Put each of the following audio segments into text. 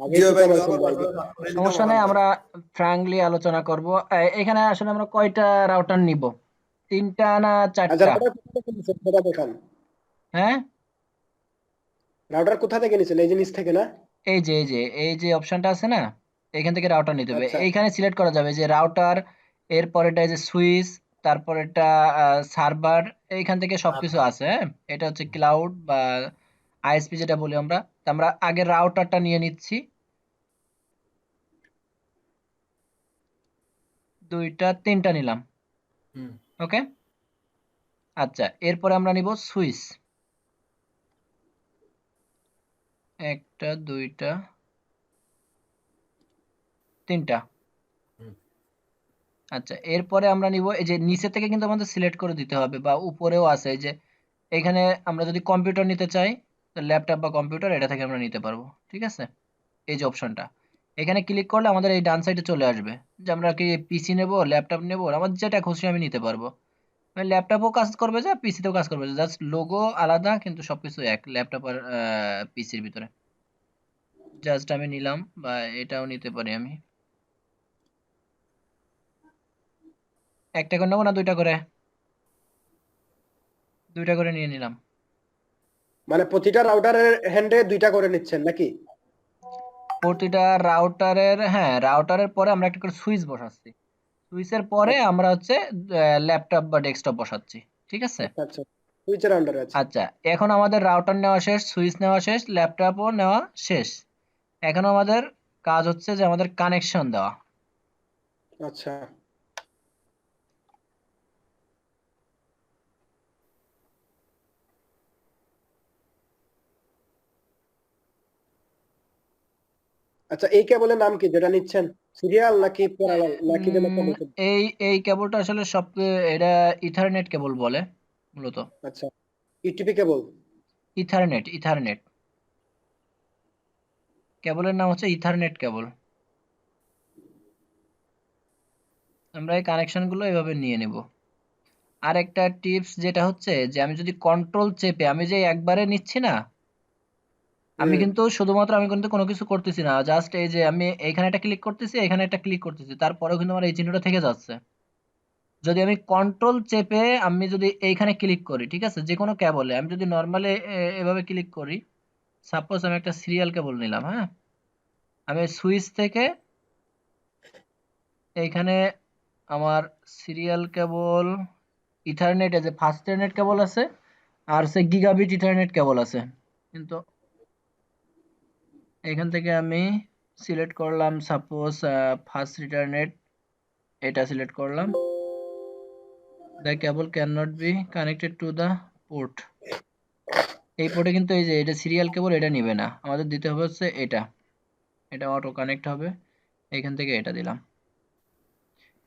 আগে জি একটু ভাই, কমাইছেন ভাই। সমস্যা নেই, আমরা ফ্র্যাঙ্কলি আলোচনা করব। এখানে আসলে আমরা কয়টা রাউটার নিব? 3টা না আচ্ছা, 4টা? রাউটার কোথা থেকে নিছেন সেটা দেখান। হ্যাঁ, রাউটার কোথা থেকে নিছেন? এই জিনিস থেকে না? এই যে অপশনটা আছে না, এখান থেকে রাউটার নিতে হবে। আচ্ছা এইখানে সিলেক্ট করা যাবে যে রাউটার, এরপরেটা এই যে সুইচ, তারপরেটা সার্ভার, এইখান থেকে সবকিছু আছে। হ্যাঁ, এটা হচ্ছে ক্লাউড বা আইএসপি যেটা বলি আমরা। তো আমরা আগে রাউটারটা নিয়ে নিচ্ছি, 2টা 3টা নিলাম। হুম। ওকে, আচ্ছা, এরপরে আমরা নিব সুইচ, 1টা 2টা 3টা। হুম। আচ্ছা, এরপরে আমরা নিব এই যে নিচে থেকে কিন্তু আমাদের সিলেক্ট করে দিতে হবে, বা উপরেও আছে এই যে এখানে। আমরা যদি কম্পিউটার নিতে চাই, তো ল্যাপটপ বা কম্পিউটার এটা থেকে আমরা নিতে পারবো। ঠিক আছে, এই যে অপশনটা, এখানে ক্লিক করলে আমাদের এই ডান সাইডে চলে আসবে যে আমরা কি পিসি নেব, ল্যাপটপ নেব, আমার যেটা খুশি আমি নিতে পারবো। ল্যাপটপও কাজ করবে, যা পিসিতেও কাজ করবে, জাস্ট লোগো আলাদা, কিন্তু সবকিছু এক ল্যাপটপ আর পিসির ভিতরে। জাস্ট আমি নিলাম, বা এটাও নিতে পারি আমি। একটা করে নেবো না 2টা করে? 2টা করে নিয়ে নিলাম। মানে প্রতিটা রাউটারের হ্যান্ডে 2টা করে নিচ্ছেন নাকি? প্রতিটা রাউটারের, হ্যাঁ, রাউটারের পরে আমরা একটা করে সুইচ বসাচ্ছি। সুইচের পরে আচ্ছা আমরা হচ্ছে ল্যাপটপ বা ডেস্কটপ বসাচ্ছি। ঠিক আছে? আচ্ছা আচ্ছা, সুইচের আন্ডারে আছে। আচ্ছা, এখন আমাদের রাউটার নেওয়া শেষ, সুইচ নেওয়া শেষ, ল্যাপটপও নেওয়া শেষ। এখন আমাদের কাজ হচ্ছে যে আমাদের কানেকশন দেওয়া। আচ্ছা আচ্ছা, এই কেবলের নাম কি যেটা নিচ্ছেন? সিরিয়াল নাকি প্যারালাল নাকি যেন একটা উম, বলছেন? এই এই কেবলটা আসলে সব, এটা ইথারনেট কেবল বলে মূলত। আচ্ছা, ইউটিপি কেবল। ইথারনেট কেবলের নাম হচ্ছে ইথারনেট কেবল। আমরা এই কানেকশন গুলো এভাবে নিয়ে নিব। আর একটা টিপস যেটা হচ্ছে যে আমি যদি কন্ট্রোল চেপে, আমি যে একবারে নিচ্ছি না, আমি হুম। কিন্তু শুধুমাত্র, আমি কিন্তু কোনো কিছু করতেছি না, জাস্ট এই যে আমি এখানে একটা ক্লিক করতেছি, এখানে একটা ক্লিক করতেছি, তারপরেও কিন্তু আমার এই চিহ্নটা থেকে যাচ্ছে। যদি আমি কন্ট্রোল চেপে আমি যদি এইখানে ক্লিক করি, ঠিক আছে, যে কোনো কেবলে আমি যদি নর্মালি এভাবে ক্লিক করি, সাপোজ আমি একটা সিরিয়াল কেবল নিলাম, হ্যাঁ, আমি সুইচ থেকে এইখানে আমার সিরিয়াল কেবল, ইথারনেট, যে ফাস্ট ইথারনেট কেবল আছে, আর সে গিগাবিট ইথারনেট কেবল আছে। কিন্তু এখান থেকে আমি সিলেক্ট করলাম সাপোজ ফাস্ট ইথারনেট, এটা সিলেক্ট করলাম। The cable can not be connected to the port. এই পোর্টে কিন্তু এই যে এটা সিরিয়াল কেবল, এটা নিবে না, আমাদের দিতে হবে হচ্ছে এটা। এটা অটো কানেক্ট হবে, এখান থেকে এটা দিলাম।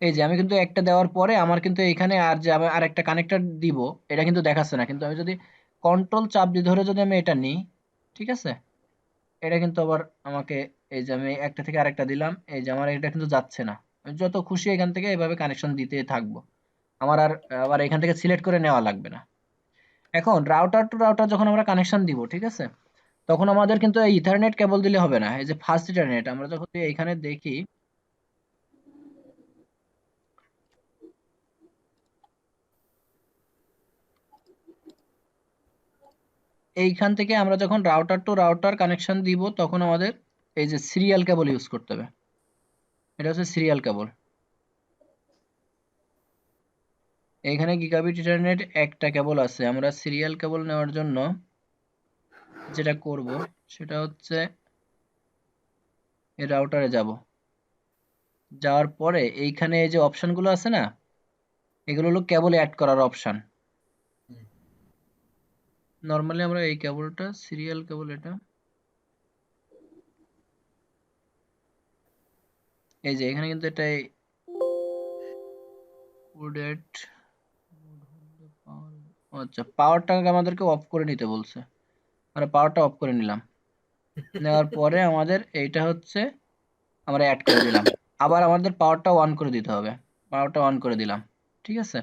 এই যে আমি কিন্তু একটা দেওয়ার পরে আমার কিন্তু এখানে আর যে আমি আর একটা কানেক্টর দিব, এটা কিন্তু দেখাচ্ছে না। কিন্তু আমি যদি কন্ট্রোল চাপ দিয়ে ধরে যদি আমি এটা নিই, ঠিক আছে, এটা কিন্তু আবার আমাকে, এই যে আমি একটা থেকে আরেকটা দিলাম, এই যে আমার এটা কিন্তু যাচ্ছে না। আমি যত খুশি এখান থেকে এভাবে কানেকশন দিতে থাকবো, আমার আর আবার এখান থেকে সিলেক্ট করে নেওয়া লাগবে না। এখন রাউটার টু রাউটার যখন আমরা কানেকশন দিব, ঠিক আছে, তখন আমাদের কিন্তু এই ইথারনেট কেবল দিলে হবে না। এই যে ফাস্ট ইথারনেট আমরা যখন এইখানে দেখি, এইখান থেকে আমরা যখন রাউটার টু রাউটার কানেকশন দিব, তখন আমাদের এই যে সিরিয়াল কেবল ইউজ করতে হবে। এটা হচ্ছে সিরিয়াল কেবল। এখানে গিগাবিট ইথারনেট একটা কেবল আছে, আমরা সিরিয়াল কেবল নেওয়ার জন্য যেটা করব সেটা হচ্ছে এই রাউটারে যাব। যাওয়ার পরে এইখানে এই যে অপশনগুলো আছে না, এগুলো হলো কেবল অ্যাড করার অপশন। হুম। নরমালি আমরা এই কেবলটা সিরিয়াল কেবল, এটা এই যে এখানে কিন্তু এটাই কোডেড। আচ্ছা, পাওয়ারটাকে আমাদেরকে অফ করে নিতে বলছে, আমরা পাওয়ারটা অফ করে নিলাম। নেওয়ার পরে আমাদের এইটা হচ্ছে আমরা অ্যাড করে দিলাম। আবার আমাদের পাওয়ারটা অন করে দিতে হবে, পাওয়ারটা অন করে দিলাম। ঠিক আছে,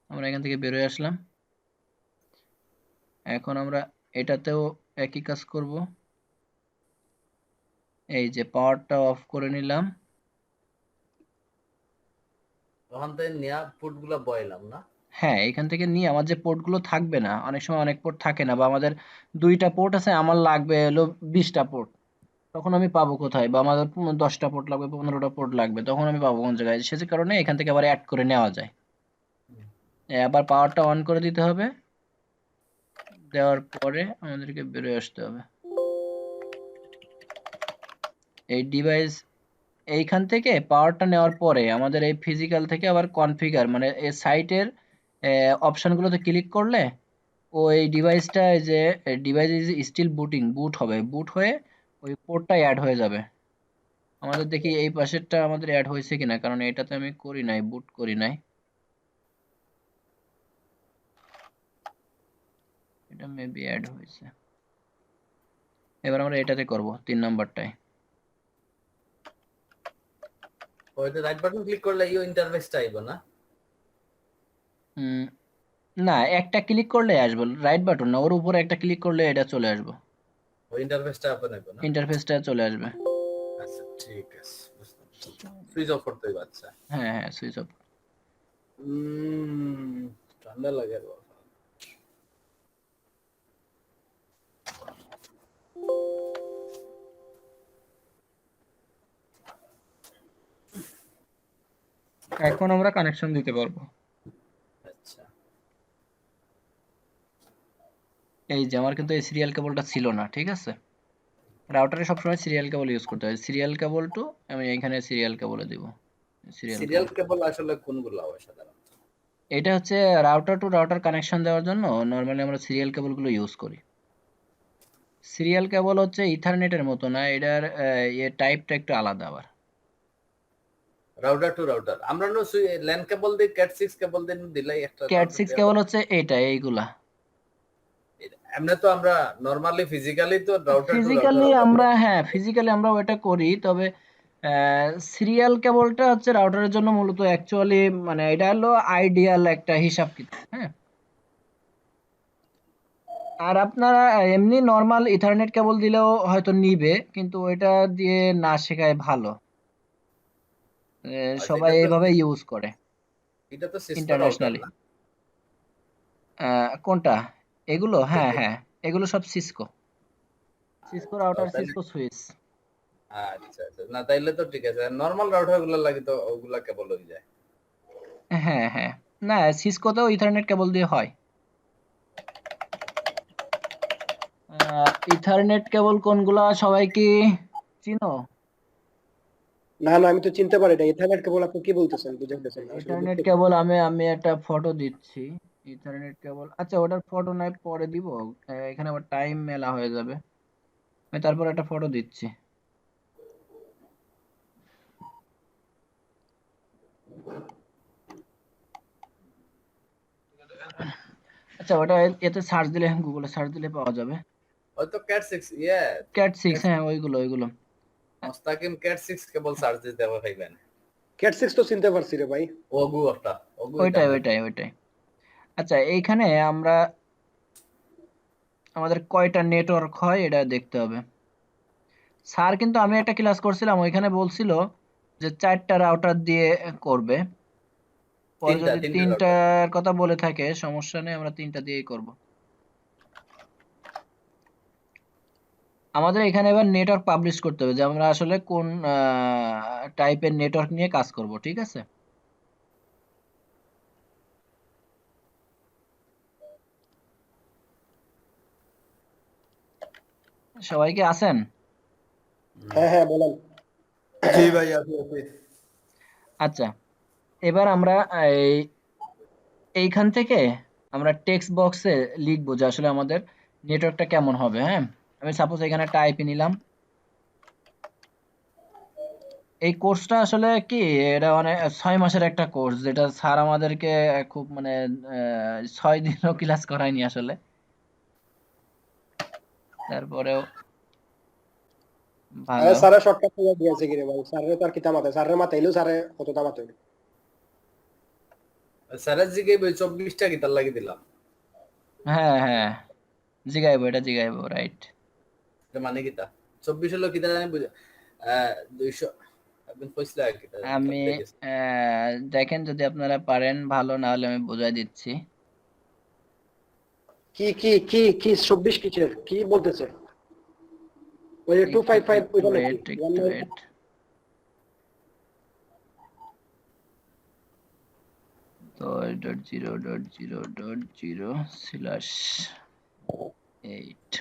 আমরা এখান থেকে বেরোয় আসলাম। এখন আমরা এটাতেও একই কাজ করব। এই যে পাওয়ারটা অফ করে নিলাম। ওখান থেকে নেওয়া পুট গুলা বয়লাম না? হ্যাঁ, এখান থেকে নিয়ে আমার যে পোর্টগুলো থাকবে না, অনেক সময় অনেক পোর্ট থাকে না, বা আমাদের 2টা পোর্ট আছে, আমার লাগবে হলো 20টা পোর্ট। তখন আমি পাবো কোথায়? বা আমাদের 10টা পোর্ট লাগবে, 15টা পোর্ট লাগবে, তখন আমি পাবো কোন জায়গায়? সে কারণে এখান থেকে আবার অ্যাড করে নেওয়া যায়। আবার পাওয়ারটা অন করে দিতে হবে। দেওয়ার পরে আমাদেরকে বেরোয় আসতে হবে। এই ডিভাইস এইখান থেকে পাওয়ারটা নেওয়ার পরে আমাদের এই ফিজিক্যাল থেকে আবার কনফিগার মানে এই সাইটের অপশনগুলোতে ক্লিক করলে ও এই ডিভাইসটা যে ডিভাইস ইজ স্টিল বুট হবে, বুট হয়ে ওই পোর্টটা অ্যাড হয়ে যাবে। আমাদের দেখি এই পাশেরটা আমাদের অ্যাড হয়েছে কিনা, কারণ এটাতে আমি করি নাই, বুট করি নাই। এটা মেবি অ্যাড হয়েছে। এবার আমরা এটাতে করব 3 নাম্বারটায়। ওইটা রাইট বাটন ক্লিক করলে ইউ ইন্টারফেসটা আইবো না? উম, না, একটা ক্লিক করলে আসবে, রাইট বাটন না, ওর উপরে একটা ক্লিক করলে এটা চলে আসবে, ওই ইন্টারফেসটা ওপেন হইবো না? ইন্টারফেসটা চলে আসবে। আচ্ছা ঠিক আছে, বুঝলাম। সুইচ অফ করতে হইবে। আচ্ছা। হ্যাঁ হ্যাঁ, সুইচ অফ। ঠান্ডা লাগে বাবা। এখন আমরা কানেকশন দিতে পারবো। আচ্ছা। এই যে আমার কিন্তু এই সিরিয়াল কেবলটা ছিল না, ঠিক আছে? রাউটারে সবসময় সিরিয়াল কেবল ইউজ করতে হয়। সিরিয়াল কেবল টু আমি এখানে সিরিয়াল কেবলে দিব। সিরিয়াল সিরিয়াল কেবল, কেবল আসলে কোনগুলো হয় সাধারণত? এটা হচ্ছে রাউটার টু রাউটার কানেকশন দেওয়ার জন্য নর্মালি আমরা সিরিয়াল কেবলগুলো ইউজ করি। সিরিয়াল কেবল হচ্ছে ইথারনেটের মতো না, এটার টাইপটা একটু আলাদা আবার। রাউটার টু রাউটার আমরা নো ল্যান কেবল দিয়ে ক্যাট 6 কেবল দিয়ে দিলাই একটা ক্যাট রাউটার 6 দেয়া কেবল হয়। হচ্ছে এইগুলা। এমনি তো আমরা নরমালি ফিজিক্যালি তো রাউটার টু রাউটার ফিজিক্যালি আলাদা। আমরা, হ্যাঁ ফিজিক্যালি আমরা ওটা করি, তবে সিরিয়াল কেবলটা হচ্ছে রাউটারের জন্য মূলত অ্যাকচুয়ালি, মানে এটা হলো আইডিয়াল একটা হিসাব কিতাব, হ্যাঁ। আর আপনারা এমনি নর্মাল ইথারনেট কেবল দিলেও হয়তো নিবে, কিন্তু ওইটা দিয়ে না শেখায় ভালো। আচ্ছা সবাই এইভাবে ইউজ করে এটা তো সিসকো রাউটার ইন্টারন্যাশনালি। না? কোনটা? এগুলো? হ্যাঁ এটা হ্যাঁ, এগুলো সব সিসকো, সিসকো রাউটার, তাইলে সিসকো সুইচ। আচ্ছা আচ্ছা, না তাইলে তো ঠিক আছে। নরমাল রাউটার গুলো লাগে তো ওগুলা কেবল হয়ে যায়। হ্যাঁ হ্যাঁ, না সিসকোতেও ইথারনেট কেবল দিয়ে হয়। ইথারনেট কেবল কোনগুলা সবাই কি চিনো? না না, আমি তো চিনতে পারি না। ইথারনেট কেবল আপনি কি বলতেছেন? বুঝাইতেছেন না, আসলে ইথারনেট বুঝতে পারি। কেবল আমি আমি একটা ফটো দিচ্ছি। ইথারনেট কেবল, আচ্ছা ওটার ফটো নয় পরে দিব, এখানে আবার টাইম মেলা হয়ে যাবে। আমি তারপর একটা ফটো দিচ্ছি। আচ্ছা ওটা এতে সার্চ দিলে, গুগলে সার্চ দিলে পাওয়া যাবে। হয়তো ক্যাট 6 ইয়া ক্যাট 6, ক্যাট হ্যাঁ ওইগুলো ওইগুলো। মুস্তাকিম ক্যাট 6 কেবল সার্চ দিতে হবে পাইবেন। ক্যাট 6 তো চিনতে পারছি রে ভাই। ওগু একটা ওগু এটা ওইটাই না? ওইটাই ওইটাই। আচ্ছা এইখানে আমরা আমাদের কয়টা নেটওয়ার্ক হয় এটা দেখতে হবে। স্যার কিন্তু আমি একটা ক্লাস করছিলাম, ওইখানে বলছিল যে 4টা রাউটার দিয়ে করবে। পরে তিনটা যদি তিনটা রাউটার। 3টার কথা বলে থাকে সমস্যা নেই, আমরা 3টা দিয়েই করব। আমাদের এখানে এবার নেটওয়ার্ক পাবলিশ করতে হবে যে আমরা আসলে কোন টাইপের নেটওয়ার্ক নিয়ে কাজ করব, ঠিক আছে? সবাই কি আছেন? হ্যাঁ হ্যাঁ, বলেন। জি ভাই, আছি আছি। আচ্ছা, এবার আমরা এই এইখান থেকে আমরা টেক্সট বক্সে লিখবো যে আসলে আমাদের নেটওয়ার্কটা কেমন হবে, হ্যাঁ। আমি সাপোজ এখানে একটা আইপি নিলাম। এই কোর্সটা আসলে কি, এটা মানে 6 মাসের একটা কোর্স, যেটা স্যার আমাদেরকে খুব মানে 6 দিনও ক্লাস করায়নি আসলে। তারপরেও ভালো। স্যারের শর্টকাট করে দিয়েছে কি রে ভাই? স্যারের তো আর কি তামাতে, স্যারের মাথাইলেও স্যারে কত তামাতে হবে। স্যারের জিগে 24টা গিটার লাগিয়ে দিলাম। হ্যাঁ হ্যাঁ, জিগাইবো, এটা জিগাইবো, রাইট। এটা মানে কিটা 24 হলো কিটা জানি বুঝা। 200 আপনি কইছিলা কি আমি দেখেন যদি আপনারা পারেন ভালো, না হলে আমি বুঝাই দিচ্ছি। কি কি কি কি 24 কিসের কি বলতেছে? ওই যে একটু 255 একটু ওইটা নাকি ওয়েট, একটু ওয়েট। 10.0.0.0/8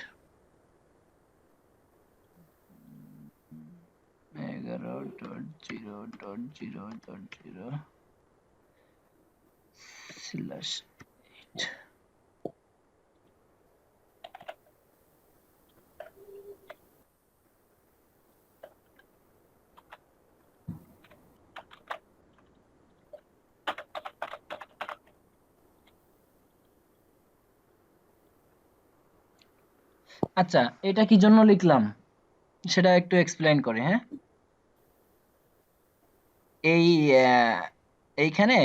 11.0.0.0/8। আচ্ছা, এটা কি জন্য লিখলাম সেটা একটু এক্সপ্লেইন করি, হ্যাঁ। এই এইখানে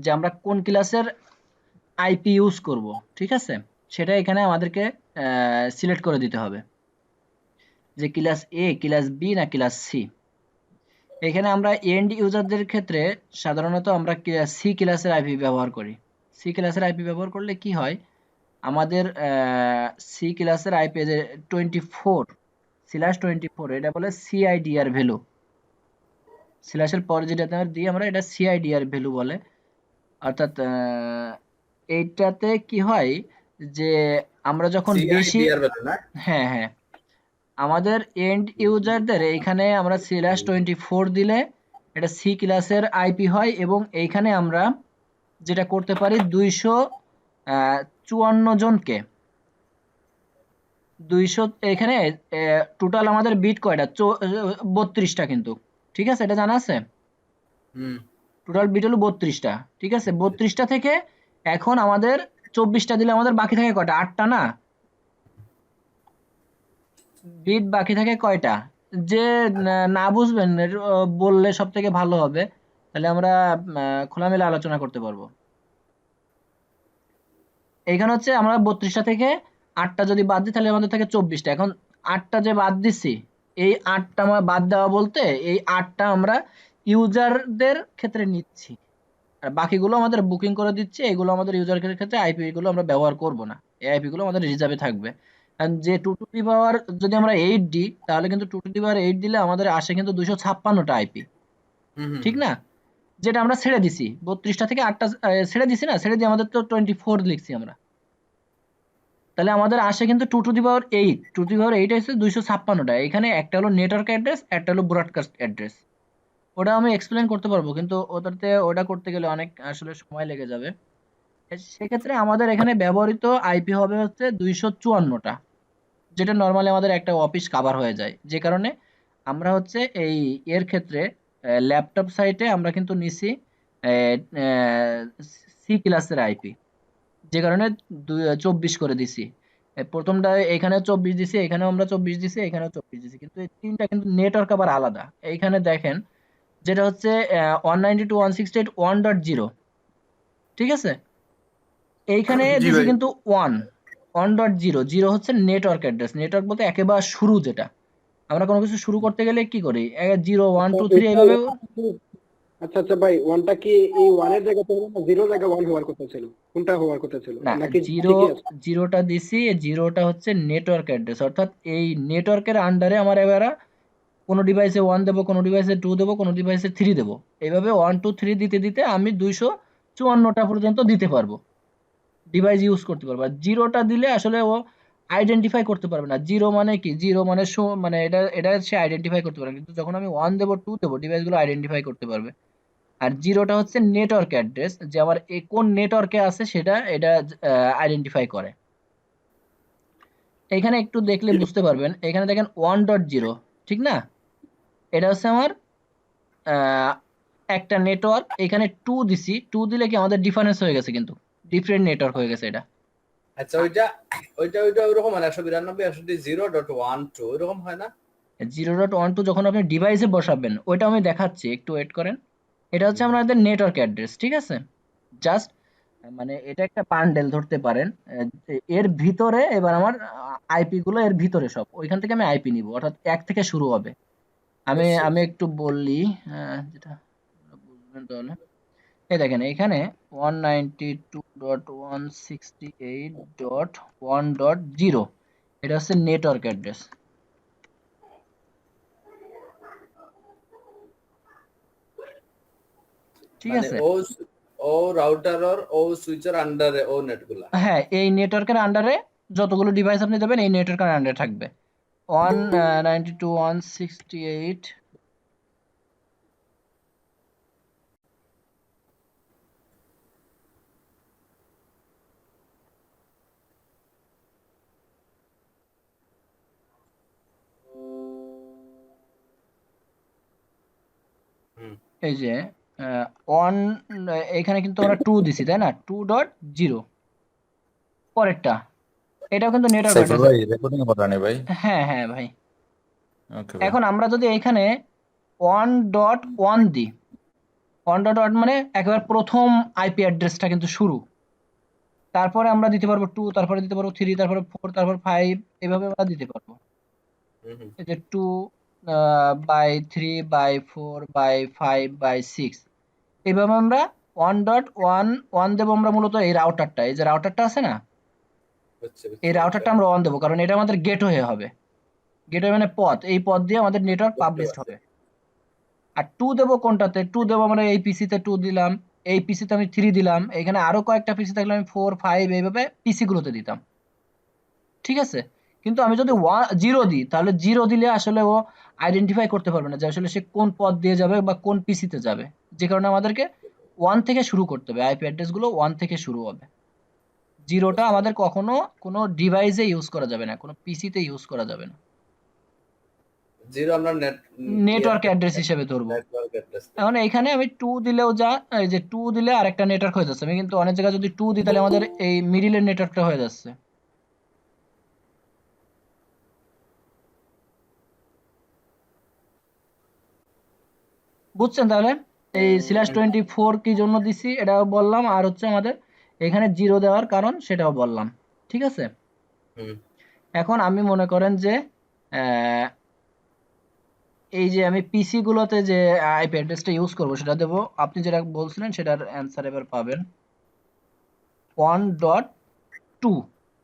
যে আমরা কোন ক্লাসের আইপি ইউজ করব, ঠিক আছে, সেটা এখানে আমাদেরকে সিলেক্ট করে দিতে হবে যে ক্লাস এ, ক্লাস বি না ক্লাস সি। এখানে আমরা এন্ড ইউজারদের ক্ষেত্রে সাধারণত আমরা সি ক্লাসের আইপি ব্যবহার করি। সি ক্লাসের আইপি ব্যবহার করলে কি হয়, আমাদের সি ক্লাসের আইপি যে 24/24 এটা বলে সিআইডিআর ভ্যালু। স্ল্যাশের পরে যেটা দিই আমরা, এটা সিআইডিআর ভ্যালু বলে। অর্থাৎ এইটাতে কি হয় যে আমরা যখন বেশি, সিআইডিআর ভ্যালু না? হ্যাঁ হ্যাঁ, আমাদের এন্ড ইউজারদের এইখানে আমরা /24 দিলে এটা সি ক্লাসের আইপি হয়, এবং এইখানে আমরা যেটা করতে পারি 254 জনকে 200, এখানে টোটাল আমাদের বিট কয়টা 32টা কিন্তু, ঠিক আছে, এটা জানা আছে। হুম। টোটাল বিট হলো 32টা, ঠিক আছে। 32টা থেকে এখন আমাদের 24টা দিলে আমাদের বাকি থাকে কয়টা? 8টা না? বিট বাকি থাকে কয়টা? যে না বুঝবেন বললে সব থেকে ভালো হবে, তাহলে আমরা খোলামেলা আলোচনা করতে পারবো। এইখানে হচ্ছে আমরা 32টা থেকে 8টা যদি বাদ দিই তাহলে আমাদের থাকে 24টা। এখন 8টা যে বাদ দিচ্ছি, এই 8টা আমরা বাদ দেওয়া বলতে এই 8টা আমরা ইউজারদের ক্ষেত্রে নিচ্ছি, আর বাকিগুলো আমাদের বুকিং করে দিচ্ছে। এগুলো আমাদের ইউজারের ক্ষেত্রে আইপি গুলো আমরা ব্যবহার করব না, এই আইপি গুলো আমাদের রিজার্ভে থাকবে। আর যে 2 যদি আমরা 8 দিই, তাহলে কিন্তু 2 8 দিলে আমাদের আসে কিন্তু 256টা আইপি, ঠিক না? যেটা আমরা ছেড়ে দিছি 32টা থেকে 8টা ছেড়ে দিছি না, ছেড়ে দিয়ে আমাদের তো 24 লিখছি আমরা, তাহলে আমাদের আসে কিন্তু 2 2 হচ্ছে 256টা। এখানে একটা হলো নেটওয়ার্ক অ্যাড্রেস, একটা হলো ব্রডকাস্ট অ্যাড্রেস। ওটা আমি এক্সপ্লেন করতে পারবো, কিন্তু ওটা করতে গেলে অনেক আসলে সময় লেগে যাবে। সেক্ষেত্রে আমাদের এখানে ব্যবহৃত আইপি হবে হচ্ছে 254টা, যেটা নর্মালি আমাদের একটা অফিস কাভার হয়ে যায়। যে কারণে আমরা হচ্ছে এই এর ক্ষেত্রে ল্যাপটপ সাইটে আমরা কিন্তু নিছি সি ক্লাসের আইপি, যে কারণে 24 করে দিছি। প্রথমটা এখানে 24 দিছি, এখানেও আমরা 24 দিছি, এখানেও 24 দিছি, কিন্তু এই তিনটা কিন্তু নেটওয়ার্ক আবার আলাদা। এইখানে দেখেন যেটা হচ্ছে 192.168.1.0, ঠিক আছে। এইখানে জি দিছি ভাই। কিন্তু 1.0, 0 হচ্ছে নেটওয়ার্ক অ্যাড্রেস। নেটওয়ার্ক বলতে একেবারে শুরু যেটা, আমরা কোনো কিছু শুরু করতে গেলে কি করি, 0 1 আচ্ছা 2 3 এইভাবে। আচ্ছা আচ্ছা ভাই, ওয়ানটা কি এই ওয়ানের জায়গাতে হলো না জিরো জায়গা ওয়ান হওয়ার কথা ছিল? কোনটা হওয়ার কথা ছিল? না, নাকি জিরো, ঠিকই আছে? জিরোটা দিছি, জিরোটা হচ্ছে নেটওয়ার্ক অ্যাড্রেস। অর্থাৎ এই নেটওয়ার্কের আন্ডারে আমার এবারে কোনো ডিভাইসে 1 দেবো, কোনো ডিভাইসে 2 দেবো, কোনো ডিভাইসে 3 দেবো, এইভাবে 1 2 3 দিতে দিতে আমি 254টা পর্যন্ত দিতে পারবো, ডিভাইস ইউজ করতে পারবো। আর জিরোটা দিলে আসলে ও আইডেন্টিফাই করতে পারবে না। জিরো মানে কি, জিরো মানে মানে এটা সে আইডেন্টিফাই করতে পারবে, কিন্তু যখন আমি 1 দেবো 2 দেবো, ডিভাইসগুলো আইডেন্টিফাই করতে পারবে। আর জিরোটা হচ্ছে নেটওয়ার্ক অ্যাড্রেস, যে আমার কোন নেটওয়ার্কে আছে সেটা এটা আইডেন্টিফাই করে। এখানে একটু দেখলে বুঝতে পারবেন, এখানে দেখেন 1.0, ঠিক না? এটা হচ্ছে আমার একটা নেটওয়ার্ক। এখানে 2 দিছি, 2 দিলে কি আমাদের ডিফারেন্স হয়ে গেছে, কিন্তু ডিফারেন্ট নেটওয়ার্ক হয়ে গেছে এটা। আচ্ছা, ওইটা ওইটা ওইরকম হয় না? 192 0.12 এরকম হয় না? 0.12 যখন আপনি ডিভাইসে বসাবেন, ওইটা আমি দেখাচ্ছি, একটু ওয়েট করেন। এটা হচ্ছে আমাদের নেটওয়ার্ক অ্যাড্রেস, ঠিক আছে। জাস্ট মানে এটা একটা বান্ডেল ধরতে পারেন। এর ভিতরে এবার আমার আইপি গুলো এর ভিতরে সব, ওইখান থেকে আমি আইপি নিব, অর্থাৎ 1 থেকে শুরু হবে। আমি অবশ্যই। আমি একটু বললি, যেটা আপনারা বুঝবেন তাহলে। এই দেখেন এখানে 192.168.1.0 এটা হচ্ছে নেটওয়ার্ক অ্যাড্রেস। ঠিক মানে আছে? ও রাউটার আর ও সুইচের আন্ডারে ও নেটগুলা। হ্যাঁ, এই নেটওয়ার্কের আন্ডারে যতগুলো ডিভাইস আপনি দেবেন এই নেটওয়ার্কের আন্ডারে থাকবে। 192.168 হুম। এই যে ওয়ান, এখানে কিন্তু আমরা 2 দিছি তাই না, 2.0 পরেরটা, এটাও কিন্তু নেটওয়ার্ক সাইফুল অ্যাড্রেস। ভাই রেকর্ডিং করা নেই ভাই। হ্যাঁ হ্যাঁ ভাই। ওকে ভাই। এখন আমরা যদি এখানে 1.1 দিই, 1.1 মানে একেবারে প্রথম আইপি অ্যাড্রেসটা কিন্তু শুরু, তারপরে আমরা দিতে পারবো 2, তারপরে দিতে পারবো 3, তারপরে 4, তারপর 5, এভাবে আমরা দিতে পারবো। হুম হুম। এই যে 2 বাই 3 বাই 4 বাই 5 বাই 6, এইভাবে আমরা 1.1 দেবো আমরা মূলত এই রাউটারটা, এই যে রাউটারটা আছে না, বুঝছি এই বুঝছি বুঝতে রাউটারটা আমরা অন দেবো, কারণ এটা আমাদের গেটওয়ে হবে। গেটওয়ে মানে পথ, এই পথ দিয়ে আমাদের নেটওয়ার্ক পাবলিশড পারছি। হবে। আর 2 দেবো কোনটাতে, 2 দেবো আমরা এই পিসিতে 2 দিলাম, এই পিসিতে আমি 3 দিলাম, এখানে আরো কয়েকটা পিসি থাকলে আমি 4 5 এইভাবে পিসি গুলোতে দিতাম। ঠিক আছে? কিন্তু আমি যদি 0 দিই, তাহলে 0 দিলে আসলে ও আইডেন্টিফাই করতে পারবে না যে আসলে সে কোন পথ দিয়ে যাবে বা কোন পিসিতে যাবে। যে কারণে আমাদেরকে 1 থেকে শুরু করতে হবে। আইপি অ্যাড্রেস গুলো 1 থেকে শুরু হবে। 0টা বুঝতে আমাদের কখনো কোনো ডিভাইসে ইউজ করা যাবে না, কোনো পিসিতে ইউজ করা যাবে না। জিরো আমরা নেট নেটওয়ার্ক অ্যাড্রেস হিসেবে ধরবো। Network address. এখন এখানে আমি 2 দিলেও যা, এই যে 2 দিলে আরেকটা নেটওয়ার্ক হয়ে যাচ্ছে। আমি কিন্তু অনেক জায়গায় যদি 2 দিই তাহলে আমাদের এই মিডলের নেটওয়ার্কটা হয়ে যাচ্ছে। বুঝছেন তাহলে? এই /24 কি জন্য দিছি এটাও বললাম, আর হচ্ছে আমাদের এখানে 0 দেওয়ার কারণ সেটাও বললাম। ঠিক আছে? হুম। এখন আমি মনে করেন যে আহ, এই যে আমি পিসি গুলোতে যে আইপি অ্যাড্রেসটা ইউজ করব সেটা দেব, আপনি যেটা বলছিলেন সেটার অ্যান্সার এবার পাবেন 1.2।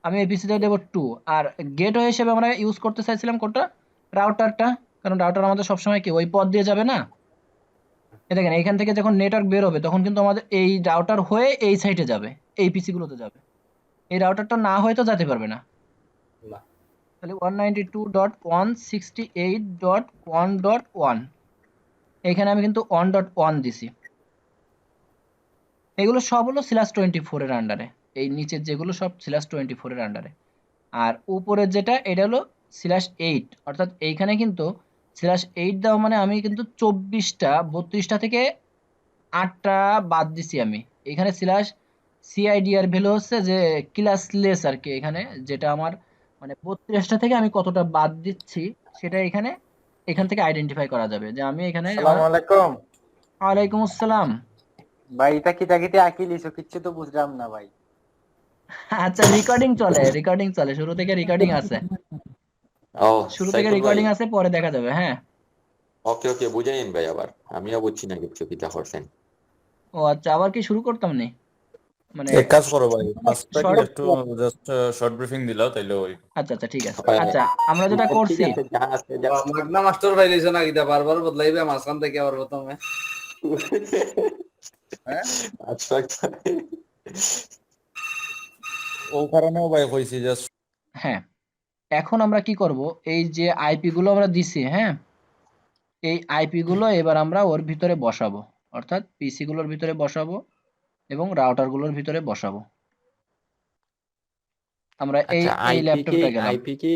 আমি এই পিসিতে দেব 2। আর গেটওয়ে হিসেবে আমরা ইউজ করতে চাইছিলাম কোনটা, রাউটারটা, কারণ রাউটার আমাদের সবসময় কি ওই পথ দিয়ে যাবে না। এই দেখেন এখান থেকে যখন নেটওয়ার্ক বের হবে তখন কিন্তু আমাদের এই রাউটার হয়ে এই সাইটে যাবে, এই পিসি গুলোতে যাবে। এই রাউটারটা না হয়ে তো যেতে পারবে না। না। তাহলে 192.168.1.1, এখানে আমি কিন্তু 1.1 দিছি। এগুলো সব হলো /24 এর আন্ডারে। এই নিচের যেগুলো সব /24 এর আন্ডারে। আর উপরের যেটা এটা হলো /8, অর্থাৎ এইখানে কিন্তু /8 দেওয়া মানে আমি কিন্তু 24টা 32টা থেকে 8টা বাদ দিছি আমি। এখানে সিআইডিআর ভ্যালু হচ্ছে যে ক্লাসলেস আর কি, এখানে যেটা আমার মানে 32টা থেকে আমি কতটা বাদ দিচ্ছি সেটা এখানে এখান থেকে আইডেন্টিফাই করা যাবে যে আমি এখানে আসসালামু আলাইকুম ওয়ালাইকুম আসসালাম। ভাই, এটা কিতা আঁকি লিছো, কিচ্ছু তো বুঝলাম না ভাই। আচ্ছা, রেকর্ডিং চলে, শুরু থেকে রেকর্ডিং আছে, ও শুরু থেকে সাইফুল ভাই, রেকর্ডিং আছে, পরে দেখা যাবে। হ্যাঁ। ওকে ওকে বুঝাইন ভাই, আবার আমিও বুঝছি না কিছু কিতা করছেন। ও আচ্ছা, আবার কি শুরু করতাম নি, মানে এক কাজ করো ভাই, ফার্স্টটা কি শর্ট। একটু জাস্ট শর্ট ব্রিফিং দিলাও তাইলে ওই। আচ্ছা আচ্ছা ঠিক আছে। হয়। আচ্ছা, আমরা যেটা ঠিক করছি, আছে, যা আছে জাস্ট। মাগনা মাস্টার পাইলিছ না কিটা বারবার বদলাইবে মাঝখান থেকে আবার প্রথমে। হ্যাঁ। আচ্ছা আচ্ছা। ও কারণেও ভাই কইছি জাস্ট। হ্যাঁ, এখন আমরা কি করব, এই যে আইপি গুলো আমরা দিছি, হ্যাঁ, এই আইপি গুলো এবার আমরা ওর ভিতরে বসাবো, অর্থাৎ পিসি গুলোর ভিতরে বসাবো এবং রাউটার গুলোর ভিতরে বসাবো। আমরা এই আচ্ছা, এই আইপি কি ল্যাপটপটা গেলাম। আইপি কি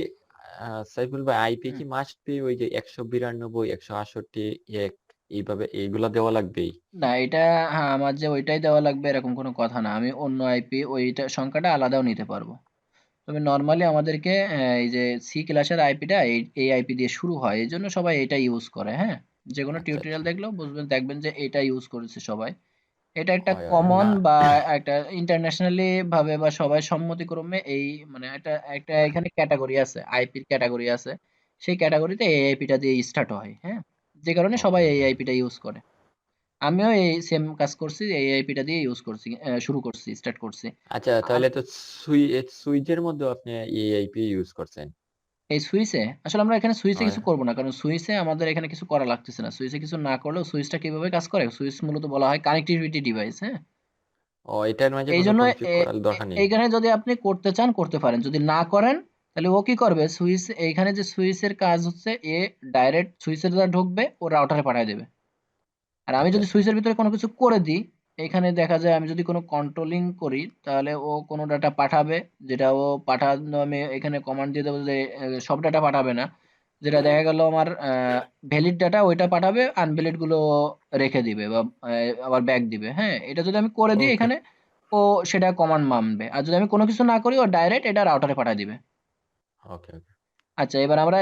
সাইফুল ভাই, আইপি হুম। কি মাস্ট বি ওই যে 192 168 এইভাবে এইগুলা দেওয়া লাগবেই? না, এটা, হ্যাঁ, আমার যে ওইটাই দেওয়া লাগবে এরকম কোনো কথা না। আমি অন্য আইপি ওইটা সংখ্যাটা আলাদাও নিতে পারবো। তবে নরমালি আমাদেরকে এই যে সি ক্লাসের আইপিটা এই আইপি দিয়ে শুরু হয়, এই জন্য সবাই এটা ইউজ করে। হ্যাঁ, যে কোনো আচ্ছা টিউটোরিয়াল আচ্ছা। দেখলেও দেখবেন যে এটা ইউজ করেছে সবাই। এটা একটা হয় হয় কমন না। বা একটা ইন্টারন্যাশনালি ভাবে বা সবাই সম্মতিক্রমে এই মানে একটা একটা এখানে ক্যাটাগরি আছে, আইপির ক্যাটাগরি আছে। সেই ক্যাটাগরিতে এই আইপিটা দিয়ে স্টার্ট হয়। হ্যাঁ, যে কারণে সবাই ওকে এই আইপিটা ইউজ করে। আমিও এই সেম কাজ করছি, এই আইপিটা দিয়ে ইউজ করছি, শুরু করছি, স্টার্ট করছি। আচ্ছা আর তাহলে তো সুইচের মধ্যে আপনি এআইপি ইউজ করছেন। এই সুইচে আসলে আমরা এখানে সুইচে হয়। কিছু করব না, কারণ সুইচে আমাদের এখানে কিছু করা লাগতেছে না। সুইচে কিছু না করলেও সুইচটা কিভাবে কাজ করে, সুইচ মূলত বলা হয় কানেক্টিভিটি ডিভাইস, হ্যাঁ। ও এটার মাঝে এই কোনো জন্য কনফিগ করার দরকার নেই। এইখানে যদি আপনি করতে চান করতে পারেন, যদি না করেন তাহলে ও কি করবে, সুইচ এইখানে যে সুইচের কাজ হচ্ছে এ ডাইরেক্ট সুইচের দ্বারা ঢুকবে, ও রাউটারে পাঠিয়ে দেবে। আর আমি আচ্ছা যদি আচ্ছা সুইচের ভিতরে কোনো কিছু করে দিই, এখানে দেখা যায় আমি যদি কোনো কন্ট্রোলিং করি তাহলে ও কোনো ডাটা পাঠাবে, যেটা ও পাঠানো আমি এখানে কমান্ড দিয়ে দেবো যে সব ডাটা পাঠাবে না, যেটা দেখা গেল আমার ভ্যালিড ডাটা ওইটা পাঠাবে, আনভ্যালিড গুলো রেখে দিবে বা আবার ব্যাক দিবে, হ্যাঁ। এটা যদি আমি করে দিই ওকে এখানে, ও সেটা কমান্ড মানবে। আর যদি আমি কোনো কিছু না করি, ও ডাইরেক্ট এটা রাউটারে পাঠিয়ে দিবে। ওকে ওকে আচ্ছা, এবার আমরা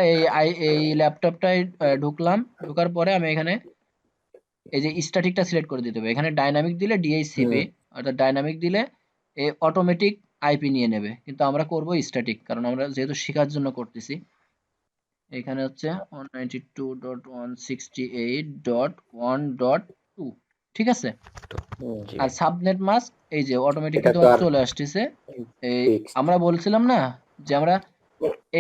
এই ল্যাপটপটায় ঢুকলাম। ঢোকার পরে আমি এখানে এই যে স্ট্যাটিকটা সিলেক্ট করে দিতে হবে। এখানে ডাইনামিক দিলে ডিএইচসিপি, অর্থাৎ ডাইনামিক দিলে এ অটোমেটিক আইপি নিয়ে নেবে, কিন্তু আমরা করব স্ট্যাটিক, কারণ আমরা যেহেতু শেখার জন্য করতেছি। এখানে হচ্ছে 192.168.1.2, ঠিক আছে। জি আর ভাই। সাবনেট মাস্ক এই যে অটোমেটিক এটা কিন্তু তো আমার আর চলে আসতেছে। এই ফিক্সড। আমরা বলছিলাম না যে আমরা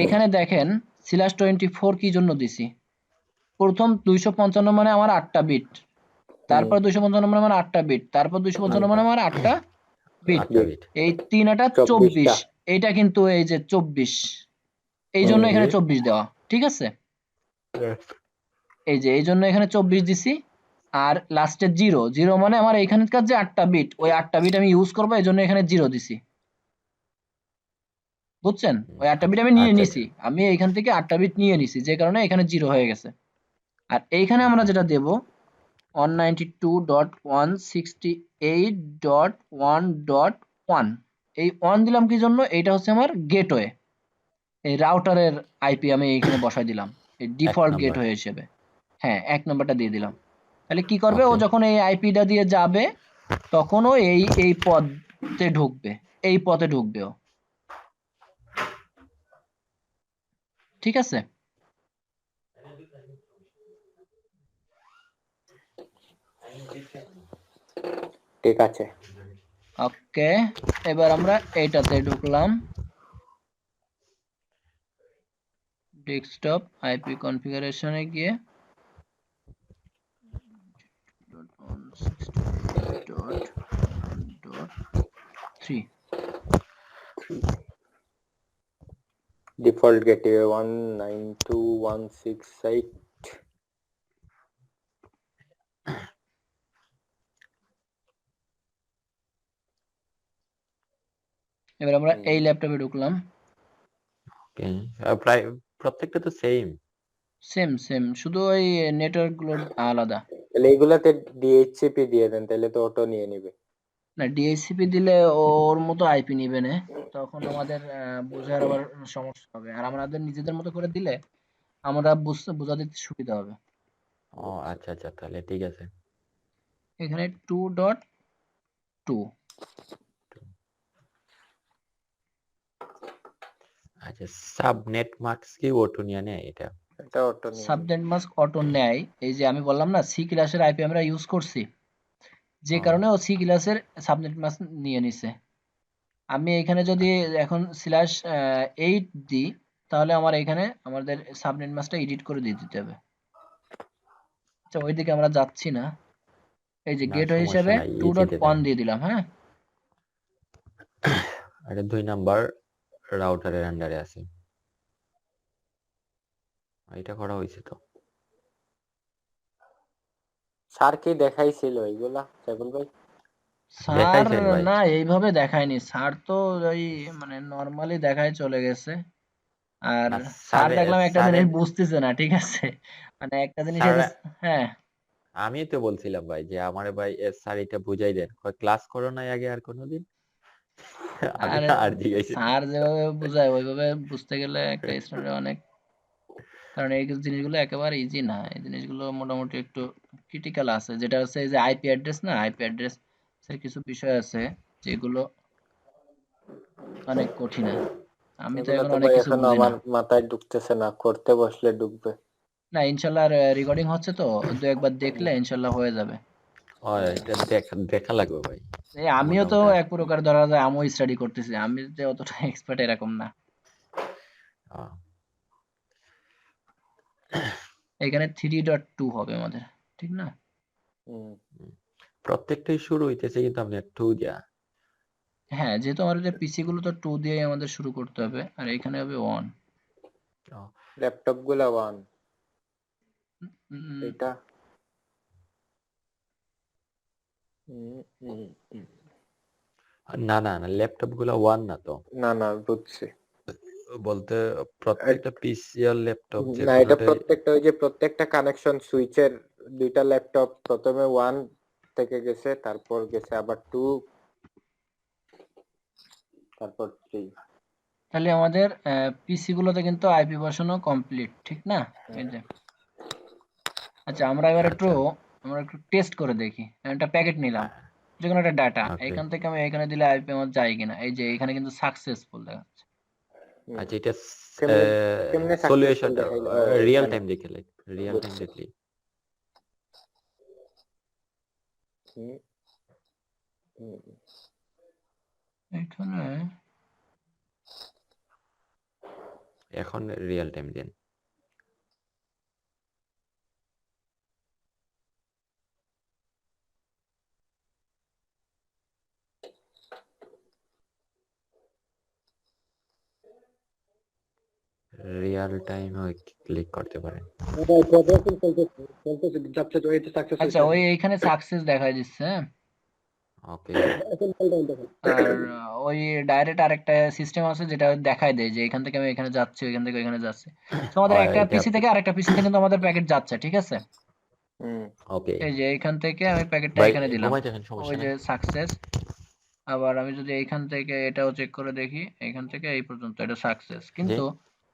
এইখানে দেখেন /24 কি জন্য দিছি। প্রথম 255 মানে আমার 8টা বিট, তারপর 255 মানে আমার 8টা বিট, তারপর 255 মানে আমার 8টা বিট, 8টা বিট। এই 3 8 24। 24টা। এইটা কিন্তু এই যে 24, এই জন্য হুম। এখানে 24 দেওয়া, ঠিক আছে। এই যে এই জন্য এখানে 24 দিছি। আর লাস্টে 0 0 মানে আমার এইখানকার যে 8টা বিট, ওই 8টা বিট আমি ইউজ করবো, এই জন্য এখানে 0 দিছি, বুঝছেন। ওই 8টা বিট আমি নিয়ে আচ্ছা আচ্ছা নিছি, আমি এইখান থেকে 8টা বিট নিয়ে নিছি, যে কারণে এখানে 0 হয়ে গেছে। আর এইখানে আমরা যেটা দেব 192.168.1.1, এই 1 দিলাম কি জন্য, এইটা হচ্ছে আমার গেটওয়ে, এই রাউটারের আইপি আমি এইখানে বসাই দিলাম, এই 1 ডিফল্ট নাম্বার। গেটওয়ে হিসেবে। হ্যাঁ, 1 নাম্বারটা দিয়ে দিলাম। তাহলে কি করবে, ও ওকে যখন এই আইপিটা দিয়ে যাবে, তখন ও এই পথে ঢুকবে, এই পথে ঢুকবে ও, ঠিক আছে। ঠিক আছে। ওকে, এবার আমরা এইটাতে ঢুকলাম, ডেস্কটপ আইপি কনফিগারেশনে গিয়ে 168.1.3, ডিফল্ট গেটওয়ে 192.168. এবার আমরা এই ল্যাপটপে ঢুকলাম। ওকে প্রায় প্রত্যেকটা তো সেম। সেম সেম, শুধু ওই নেটওয়ার্ক গুলো আলাদা। তাহলে এইগুলাতে ডিএইচসিপি দিয়ে দেন, তাহলে তো অটো নিয়ে নিবে। না, ডিএইচসিপি দিলে ওর মতো আইপি নিবে না, তখন আমাদের বোঝার আবার সমস্যা হবে। আর আমাদের নিজেদের মতো করে দিলে আমরা বোঝা দিতে সুবিধা হবে। ও আচ্ছা আচ্ছা তাহলে ঠিক আছে। এখানে 2.2, আচ্ছা সাবনেট মাস্ক কি অটো নিয়ে নেয় এটা? এটা অটো নিয়ে নিবে। সাবনেট মাস্ক অটো নেয়। এই যে আমি বললাম না সি ক্লাসের আইপি আমরা ইউজ করছি, যে ও, কারণে ও সি ক্লাসের সাবনেট মাস্ক নিয়ে নিছে। আমি এখানে যদি এখন /8 দিই, তাহলে আমার এখানে আমাদের সাবনেট মাস্কটা এডিট করে দিয়ে দিতে হবে। আচ্ছা, ওইদিকে আমরা যাচ্ছি না। এই যে না গেটওয়ে সমস্যা হিসেবে নাই ইজিতে দেন। 2.1 দিয়ে দিলাম, হ্যাঁ। এটা 2 নাম্বার রাউটারের আন্ডারে আছে। এটা করা হয়েছে তো। স্যার কি দেখাইছিল এইগুলা সাইফুল ভাই? স্যার দেখাইছেন ভাই? না, এইভাবে দেখায়নি স্যার, তো ওই মানে নর্মালি দেখায় চলে গেছে। আর না স্যার স্যারে দেখলাম একটা জিনিস স্যারের বুঝতেছে না, ঠিক আছে। মানে একটা জিনিস এই স্যার যে, হ্যাঁ, আমি তো বলছিলাম ভাই যে আমারে ভাই স্যার এটা বুঝাই দেন। ক্লাস করো নাই আগে আর কোনোদিন? আমি আর আর জিজ্ঞাসা স্যার যেভাবে বুঝায় ওইভাবে বুঝতে গেলে একটা স্টুডেন্ট অনেক, কারণ এই জিনিসগুলো একেবারে ইজি না, এই জিনিসগুলো মোটামুটি একটু ক্রিটিক্যাল আছে। যেটা হচ্ছে এই যে আইপি অ্যাড্রেস, না আইপি অ্যাড্রেস এর কিছু বিষয় আছে যেগুলো অনেক কঠিন। আমি তো এগুলা এখন তো অনেক ভাই কিছু এখনো বুঝি না। আমার মাথায় ঢুকতেছে না, করতে বসলে ঢুকবে। না ইনশাল্লাহ রেকর্ডিং হচ্ছে তো, দু একবার দেখলে ইনশাল্লাহ হয়ে যাবে। এটা দেখা লাগবে ভাই। এই আমিও তো মোটামুটি এক প্রকার ধরা যায় আমিও স্টাডি করতেছি, আমি যে অতটা এক্সপার্ট এরকম না। আহ, এখানে 3.2 হবে আমাদের, ঠিক না? প্রত্যেকটাই শুরু হইতেছে কিন্তু আপনি একটু যা হ্যাঁ, যেহেতু আমাদের যে পিসি গুলো তো 2 দিয়ে আমাদের শুরু করতে হবে, আর এখানে হবে 1। ল্যাপটপ গুলা 1 এটা না ল্যাপটপ গুলা ওয়ান না তো, না বুঝছি বলতে প্রত্যেকটা পিসি আর ল্যাপটপ যে না, এটা কোনোটাই প্রত্যেকটা ওই যে প্রত্যেকটা কানেকশন সুইচের দুইটা ল্যাপটপ প্রথমে 1 থেকে গেছে, তারপর গেছে আবার 2, তারপর 3। তাহলে আমাদের পিসি গুলোতে কিন্তু আইপি বসানো কমপ্লিট, ঠিক না? এই যে আচ্ছা, আমরা একটু টেস্ট করে দেখি। আমি একটা প্যাকেট নিলাম, যে কোনো একটা ডাটা, Okay. এখান থেকে আমি এখানে দিলে আইপি আমার যায় কিনা। এই যে এখানে কিন্তু সাকসেসফুল দেখাচ্ছে। আচ্ছা এটা কেমনে successful সলিউশন দেখাইলো? রিয়েল এখানে। টাইম দেখলে রিয়েল টাইম দেখলি হুম, হুম। এখানে এখন রিয়েল টাইম দেন। রিয়েল টাইম ক্লিক করতে পারেন। যাচ্ছে তো, এই তো সাকসেস আচ্ছা, ওই এইখানে সাকসেস দেখাই দিচ্ছে, হ্যাঁ। ওকে আর ওই ডাইরেক্ট আরেকটা সিস্টেম আছে যেটা দেখায় দেয় যে এখান থেকে আমি এখানে যাচ্ছি, ওইখান থেকে ওইখানে যাচ্ছি। তো আমাদের একটা এটা পিসি থেকে আরেকটা পিসিতে কিন্তু আমাদের প্যাকেট যাচ্ছে, ঠিক আছে? ওকে এই যে এইখান থেকে আমি প্যাকেটটা ভাই এখানে দিলাম, ঘুমাই থাকেন, সমস্যা ওই যে নেই। সাকসেস। আবার আমি যদি এইখান থেকে এটাও চেক করে দেখি, এইখান থেকে এই পর্যন্ত এটা সাকসেস, জি কিন্তু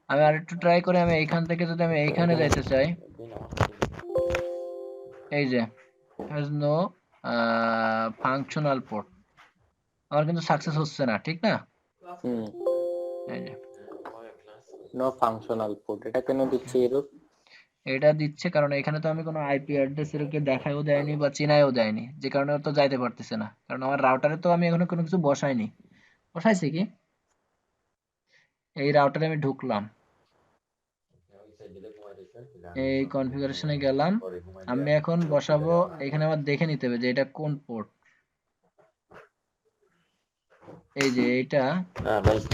আমি আরেকটু ট্রাই করে আমি এইখান থেকে যদি আমি এইখানে যাইতে চাই, এই যে হ্যাজ নো ফাংশনাল পোর্ট, আমার কিন্তু সাকসেস হচ্ছে না, ঠিক না? এই যে নো ফাংশনাল পোর্ট, এটা কেন দিচ্ছে এরর? এটা দিচ্ছে কারণ এখানে তো আমি কোনো আইপি অ্যাড্রেস এরকে দেখায়ও দেয়নি বা চিনায়ও দেয়নি, যে কারণে ওর তো যাইতে পারতেছে না, কারণ আমার রাউটারে তো আমি এখনো কোনো কিছু বসাইনি। বসাইছি কি? এই রাউটারে আমি ঢুকলাম, এই কনফিগারেশনে গেলাম, আমি এখন বসাবো, এখানে আমার দেখে নিতে হবে যে এটা কোন পোর্ট। এই যে এটা,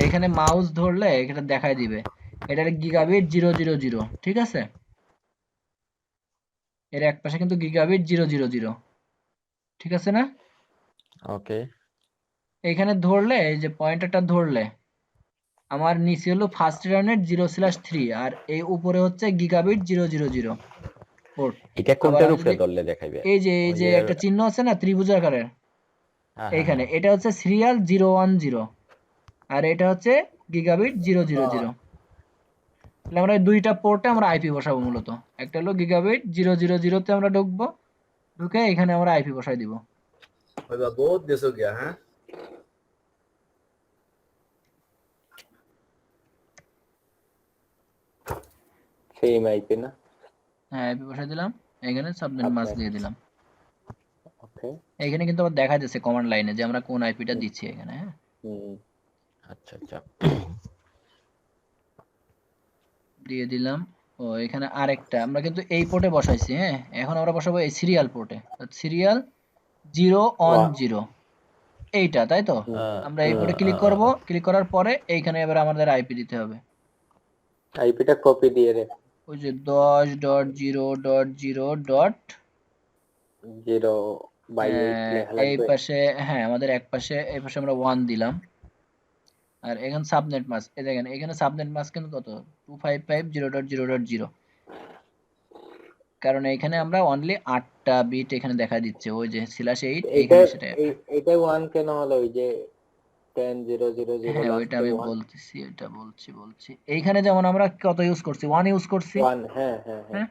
এখানে মাউস ধরলে এটা দেখায় দিবে, এটা গিগাবিট 000, ঠিক আছে? এর এক পাশে কিন্তু গিগাবিট 000, ঠিক আছে না? ওকে এখানে ধরলে, এই যে পয়েন্টারটা ধরলে আমার নিচে হলো ফার্স্ট ইন্টারনেট 0/3, আর এই উপরে হচ্ছে গিগাবিট 000 পোর্ট। এটা আবার কোনটার আমি উপরে যদি ধরলে দেখাইবে? এই যে ওই যে একটা চিহ্ন আছে না ত্রিভুজাকারের, হ্যাঁ এইখানে এটা হচ্ছে সিরিয়াল 010, আর এটা হচ্ছে গিগাবিট 000। তাহলে আমরা এই দুইটা পোর্টে আমরা আইপি বসাবো মূলত। একটা হলো গিগাবিট 000 তে আমরা ঢুকবো, ঢুকে এখানে আমরা আইপি বসাই দিব। भाई बा बहुत देश हो गया है। সেম আইপি না? হ্যাঁ, আইপি বসাই দিলাম, এখানে সাবনেট মাস্ক দিয়ে দিলাম। ওকে এখানে কিন্তু আবার দেখা যাচ্ছে কমান্ড লাইনে যে আমরা কোন আইপিটা দিচ্ছি এখানে, হ্যাঁ। আচ্ছা আচ্ছা দিয়ে দিলাম। ও এখানে আরেকটা আমরা কিন্তু এই পোর্টে বসাইছি, হ্যাঁ। এখন আমরা বসাবো এই সিরিয়াল পোর্টে, সিরিয়াল 010, এইটা, তাই তো? আমরা এই পোর্টে ক্লিক করব, ক্লিক করার পরে এইখানে এবার আমাদের আইপি দিতে হবে। আইপিটা কপি দিয়ে রে, ওই যে 10.0.0. 0 বাই 8 লেখা এই লাগবে। পাশে, হ্যাঁ, আমাদের এক পাশে, এই পাশে আমরা 1 দিলাম। আর এখানে সাবনেট মাস্ক, এই দেখেন এখানে সাবনেট মাস্ক কিন্তু কত 255.0.0.0, কারণ এখানে আমরা অনলি 8টা বিট এখানে দেখা দিচ্ছে, ওই যে /8 এইটা এইখানে সেটা। এইটা 1 কেন হলো? ওই যে 10.0.0.0 হ্যাঁ, ওইটা লাস্টে আমি 1 বলতেছি, এটা বলছি। এইখানে যেমন আমরা কত ইউজ করছি, 1 ইউজ করছি, 1 হ্যাঁ হ্যাঁ হ্যাঁ হ্যাঁ।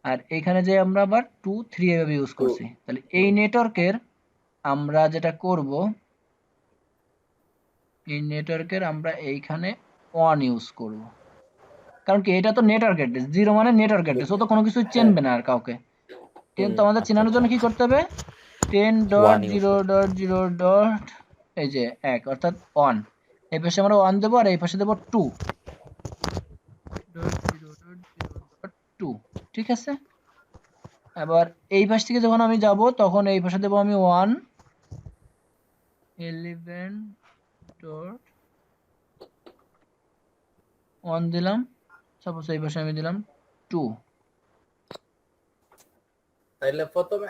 আর এখানে যে আমরা আবার 2 3 এভাবে ইউজ করছি। তাহলে এই নেটওয়ার্কের আমরা যেটা করব, এই নেটওয়ার্কের আমরা এইখানে 1 ইউজ করব, কারণ কি এটা তো নেটওয়ার্ক অ্যাড্রেস, 0 মানে নেটওয়ার্ক অ্যাড্রেস, ও তো কোনো কিছু চিনবে না আর কাউকে। কিন্তু আমাদের আচ্ছা চেনানোর আচ্ছা জন্য কি করতে হবে, 1 ইউজ করতে হবে। 10.0.0. এই যে 1 অর্থাৎ 1, এই পাশে আমরা 1 দেবো আর এই পাশে দেবো 2.0.0.2, ঠিক আছে। এবার এই পাশ থেকে যখন আমি যাব তখন এই পাশে দেবো আমি 1 11.1 দিলাম, সাপোজ এই পাশে আমি দিলাম 2। তাইলে প্রথমে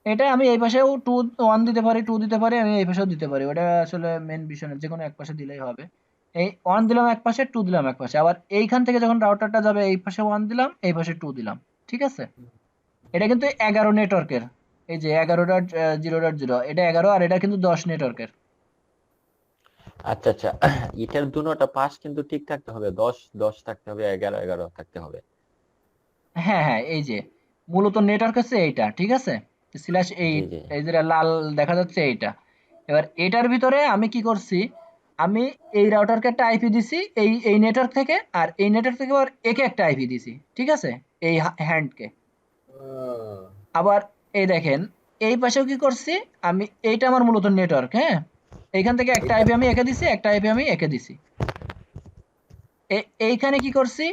এটা আমি এই পাশেও 2 1 দিতে পারি, 2 দিতে পারি, আমি এই পাশেও দিতে পারি, ওটা আসলে মেন বিষয় না, যে কোনো এক পাশে দিলেই হবে। এই 1 দিলাম এক পাশে, 2 দিলাম এক পাশে, আবার এইখান থেকে যখন রাউটারটা যাবে এই পাশে 1 দিলাম, এই পাশে 2 দিলাম, ঠিক আছে। এটা কিন্তু 11 নেটওয়ার্কের, এই যে 11.0.0, এটা 11 আর এটা কিন্তু 10 নেটওয়ার্কের। আচ্ছা আচ্ছা এটার দুটোটা পাস কিন্তু ঠিক থাকতে হবে, 10 10 থাকতে হবে, 11 11 থাকতে হবে। হ্যাঁ হ্যাঁ, এই যে মূলত নেটওয়ার্ক হচ্ছে এইটা, ঠিক আছে, স্ল্যাশ জি 8, জি এই যে লাল দেখা যাচ্ছে এইটা। এবার এটার ভিতরে আমি কি করছি, আমি এই রাউটারকে একটা আইপি দিছি এই নেটওয়ার্ক থেকে, আর এই নেটওয়ার্ক থেকে আবার একে একটা আইপি দিছি, ঠিক আছে, এই হ্যান্ডকে। আবার এই দেখেন এই পাশেও কি করছি, আমি এইটা আমার মূলত নেটওয়ার্ক, হ্যাঁ, এইখান থেকে একটা আইপি আমি একে দিছি, একটা আইপি আমি একে দিছি। এইখানে কি করছি,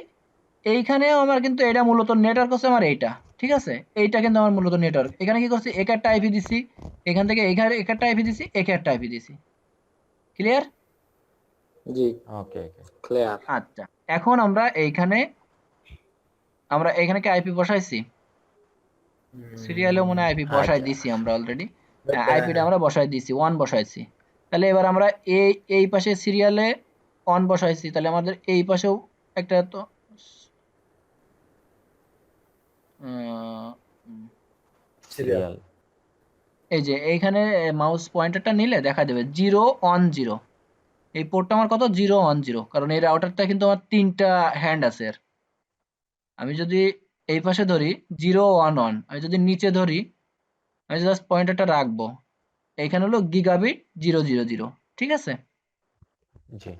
এইখানেও আমার কিন্তু এটা মূলত নেটওয়ার্ক হচ্ছে আমার এইটা, ঠিক আছে, এইটা কিন্তু আমার মূলত নেটওয়ার্ক। এখানে কি করছি, একে একটা আইপি দিছি, এখান থেকে এখানে একে একটা আইপি দিছি, একে একটা আইপি দিছি। ক্লিয়ার? জি ওকে ওকে ক্লিয়ার। আচ্ছা, এখন আমরা এখানে কি আইপি বসাইছি, সিরিয়ালেও মনে হয় আইপি বসাই আচ্ছা দিছি আমরা অলরেডি। হ্যাঁ আইপিটা হ্যাঁ আমরা বসাই দিছি, 1 বসাইছি। তাহলে এবার আমরা এই পাশে সিরিয়ালে 1 বসাইছি, তাহলে আমাদের এই পাশেও একটা তো আহ, উম, সিরিয়াল। সিরিয়াল। এই যে এইখানে মাউস পয়েন্টারটা নিলে দেখা যাবে 0 1 0, এই পোর্টটা আমার কত 0 1 0, কারণ এই রাউটারটা কিন্তু আমার 3টা হ্যান্ড আছে এর। আমি যদি এই পাশে ধরি 0 1 1, আমি যদি নিচে ধরি, আমি জাস্ট পয়েন্টারটা রাখবো, এইখানে হলো গিগাবিট 0 0 0, ঠিক আছে। জি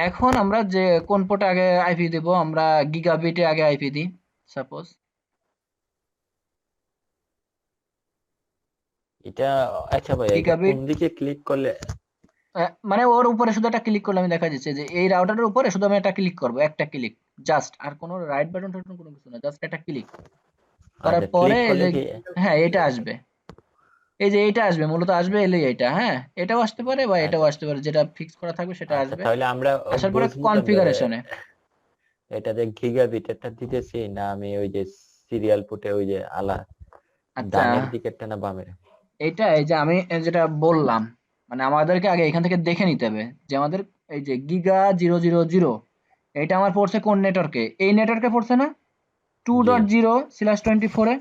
এখন আমরা যে কোন পোর্টে আগে আইপি দেব, আমরা গিগাবিটে আগে আইপি দিই সাপোজ। এটা আচ্ছা ভাই এটা কোন গিগাবিট দিকে ক্লিক করলে? মানে ওর উপরে শুধু একটা ক্লিক করলে আমি দেখা যাচ্ছে যে এই রাউটারের উপরে শুধু আমি একটা ক্লিক করব, একটা ক্লিক জাস্ট, আর কোনো রাইট বাটন টাটন কোনো কিছু না, জাস্ট একটা ক্লিক করার আচ্ছা পরে ক্লিক এই করলে যে, কি? হ্যাঁ এটা আসবে, এই যে এইটা আসবে, মূলত আসবে এলে এইটা, হ্যাঁ এটাও আসতে পারে বা এটাও আচ্ছা আসতে পারে, যেটা ফিক্স করা থাকবে সেটা আচ্ছা আসবে। তাহলে আমরা আসার পরে বুঝবো কেমনে কনফিগারেশনে, এটা যে গিগাবিট এটা দিতেছি না আমি ওই যে সিরিয়াল পুটে ওই যে আলা আচ্ছা ডানের দিকেরটা না বামের? এটা এই যে আমি যেটা বললাম, মানে আমাদেরকে আগে এখান থেকে দেখে নিতে হবে যে আমাদের এই যে গিগা 0 0 0, এটা আমার পড়ছে কোন নেটওয়ার্কে, এই নেটওয়ার্কে পড়ছে না, জি 2.0/24 এ।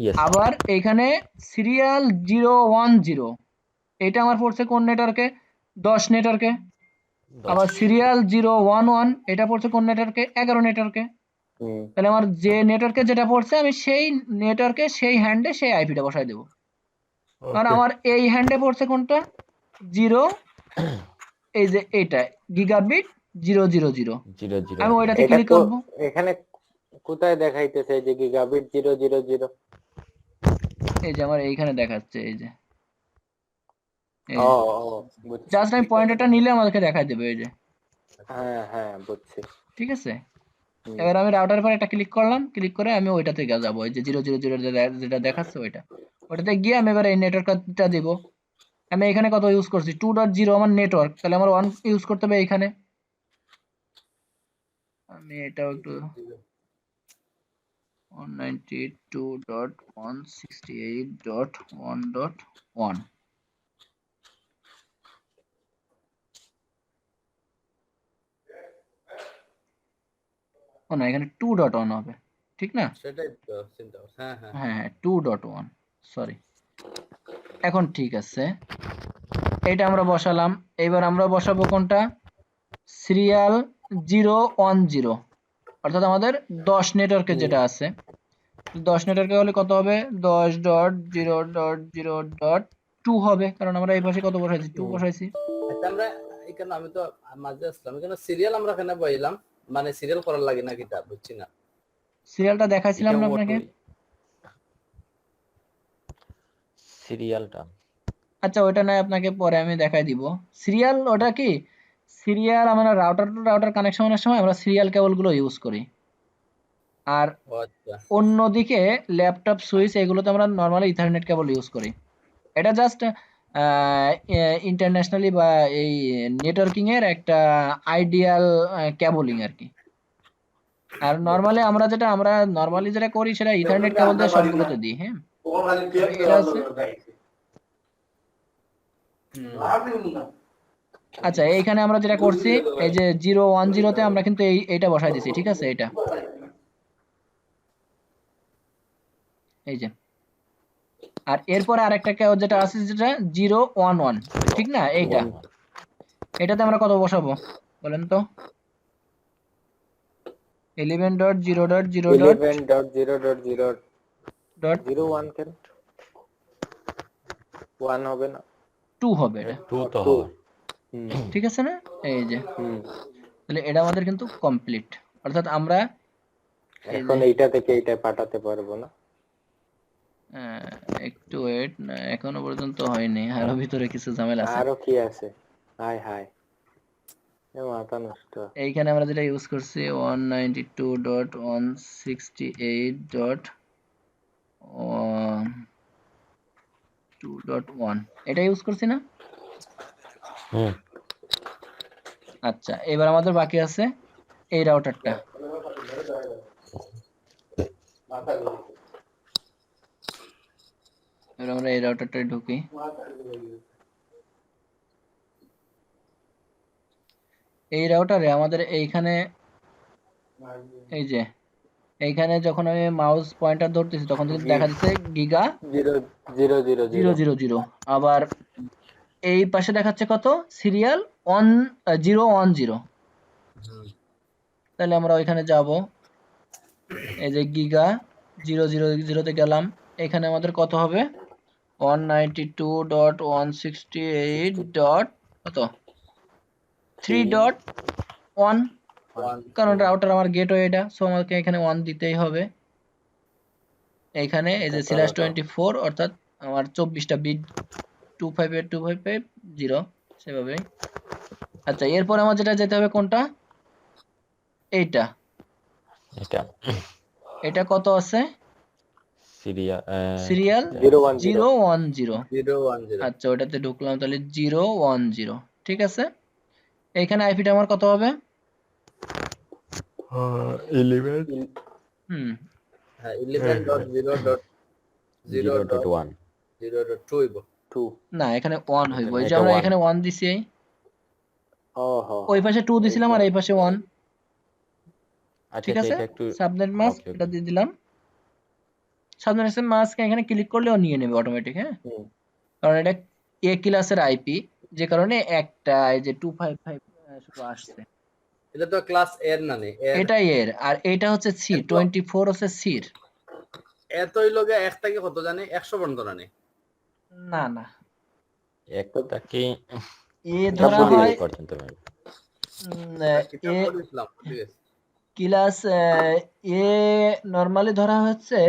ইয়েস আবার এইখানে সিরিয়াল 0 1 0, এটা আমার পড়ছে কোন নেটওয়ার্কে, 10 নেটওয়ার্কে। 10 আবার সিরিয়াল 0 1 1, এটা পড়ছে কোন নেটওয়ার্কে, 11 নেটওয়ার্কে। হুম তাহলে আমার যে নেটওয়ার্কে যেটা পড়ছে আমি সেই নেটওয়ার্কে সেই হ্যান্ডে সেই আইপিটা বসাই দেবো। কারণ ওকে আমার এই হ্যান্ডে পড়ছে কোনটা, 0, এই যে এইটা গিগাবিট 0 0 0, 0 0 আমি 0 ওইটাতে এটা ক্লিক তো করব। এখানে কোথায় দেখাইতেছে যে গিগাবিট 0 0 0? এই যে আমার এইখানে দেখাচ্ছে, এই যে ও ও বুঝছি। জাস্ট আমি কি করবেন পয়েন্টারটা নিলে আমাদেরকে দেখাই দেবে, এই যে, হ্যাঁ হ্যাঁ বুঝছি। ঠিক আছে। হুম এবার আমি রাউটারের পর একটা ক্লিক করলাম, ক্লিক করে আমি ওইটাতে যাবো, এই যে 0 0 0 যেটা দেখাচ্ছে ওইটাতে গিয়ে আমি এবার এই নেটওয়ার্কটা দিব। আমি এখানে কত ইউজ করছি, 2.0 আমার নেটওয়ার্ক, তাহলে আমার 1 ইউজ করতে হবে এইখানে। আমি এটাও একটু 192.168.1.1, ও না এখানে 2.1 হবে, ঠিক না, সেটাই তো চিন্তা করছি। হ্যাঁ হ্যাঁ হ্যাঁ হ্যাঁ 2.1, সরি, এখন ঠিক আছে। এটা আমরা বসালাম, এবার আমরা বসাবো কোনটা, সিরিয়াল 0 1 0, অর্থাৎ আমাদের 10 নেটওয়ার্কে যেটা আছে, 10 নেটওয়ার্কে হলে কত হবে, 10.0.0.2 হবে, কারণ আমরা এই পাশে কত বসাইছি, 2 হুম বসাইছি। আচ্ছা আমরা এখানে আমি তো মাঝে আসলাম, এখানে সিরিয়াল আমরা এখানে বইলাম, মানে সিরিয়াল করার লাগে না কিটা বুঝছি না। সিরিয়ালটা দেখাইছিলাম এটা না আপনাকে? সিরিয়ালটা আচ্ছা ওটা নয়, আপনাকে পরে আমি দেখাই দিব। সিরিয়াল ওটা কি, সিরিয়াল আমরা রাউটার টু রাউটার কানেকশনের সময় আমরা সিরিয়াল কেবল গুলো ইউজ করি। আর ও আচ্ছা, অন্যদিকে ল্যাপটপ সুইচ এগুলোতে আমরা নর্মালি ইথারনেট কেবল ইউজ করি। এটা জাস্ট ইন্টারন্যাশনালি বা এই নেটওয়ার্কিং এর একটা আইডিয়াল কেবলিং আর কি। আর আমরা নর্মালি যেটা করি সেটা ইথারনেট কেবল দিয়ে সবগুলোতে দিই। হ্যাঁ, এটা আছে। আচ্ছা এইখানে আমরা যেটা করছি, এই যে 010 তে আমরা কিন্তু এইটা বসাই দিছি, ঠিক আছে? এটা এই যে, আর এরপরে আরেকটা যেটা আছে যেটা 011, ঠিক না? এইটা, এটাতে আমরা কত বসাবো বলেন তো? 11.0.0.01 কেন 1 হবে না? 2 হবে এটা, 2 তো হবে। ঠিক আছে না? এই যে, হুম তাহলে এটা আমাদের কিন্তু কমপ্লিট। অর্থাৎ আমরা এখন এইটা থেকে এইটা পাঠাতে পারবো না? একটু ওয়েট, না এখনো পর্যন্ত হয়নি, আরো ভিতরে কিছু ঝামেলা আছে। আরো কি আছে? হাই হাই, এ মাথা নষ্ট। এইখানে আমরা যেটা ইউজ করছি 192.168.2.1, এটা ইউজ করছি না? হুম আচ্ছা এবার আমাদের বাকি আছে এই রাউটারটা। এবার আমরা এই রাউটারটায় ঢুকি। এই রাউটারে আমাদের এইখানে এই যে, এইখানে যখন আমি মাউস পয়েন্টার ধরতেছি তখন কিন্তু দেখা যাচ্ছে গিগা 0.0.0.0 000। আবার এই পাশে দেখাচ্ছে কত, সিরিয়াল 1010। তাহলে আমরা ওইখানে যাব, এই যে গিগা 000 তে গেলাম, এখানে আমাদের কত হবে 192.168 ডট কত 3.1, কারণ রাউটার আমার গেটওয়ে এটা, সো আমাকে এখানে 1 দিতেই হবে। এইখানে এই যে /24 অর্থাৎ আমার 24টা বিট 258255.0 সেভাবে। আচ্ছা এরপর আমার যেটা যেতে হবে কোনটা, এইটা, এটা এটা কত আছে সিরিয়াল সিরিয়াল 010 010। আচ্ছা ওটাতে ঢুকলাম, তাহলে 010, ঠিক আছে। এইখানে আইপিটা আমার কত হবে? 11 হুম, হ্যাঁ 11.0.0.0.2 2 না এখানে 1 হইব, এই যে এটা আমরা 1 এখানে 1 দিছি, ওহো ওই পাশে 2 দিছিলাম আর এই পাশে 1, আচ্ছা ঠিক আচ্ছা আছে। এটা একটু সাবনেট মাস্ক ওকে এটা দিয়ে দিলাম। সাবনেট মাস্ক এখানে ক্লিক করলেও নিয়ে নেবে অটোমেটিক, হ্যাঁ, হুম কারণ এটা এ ক্লাসের আইপি, যে কারণে একটা এই যে 255 শুধু আসছে, এটা তো ক্লাস এর না নেই এর, এটাই এর। আর এটা হচ্ছে সি 24 হচ্ছে সির। এতই লগে এক থেকে কত জানি 100 পর্যন্ত না নেই। না না, একটা কি এ ধরা হয় পর্যন্ত হবে। কিতাব এ পড়েছিলাম, ঠিক আছে। ক্লাস এ নরমালি ধরা হচ্ছে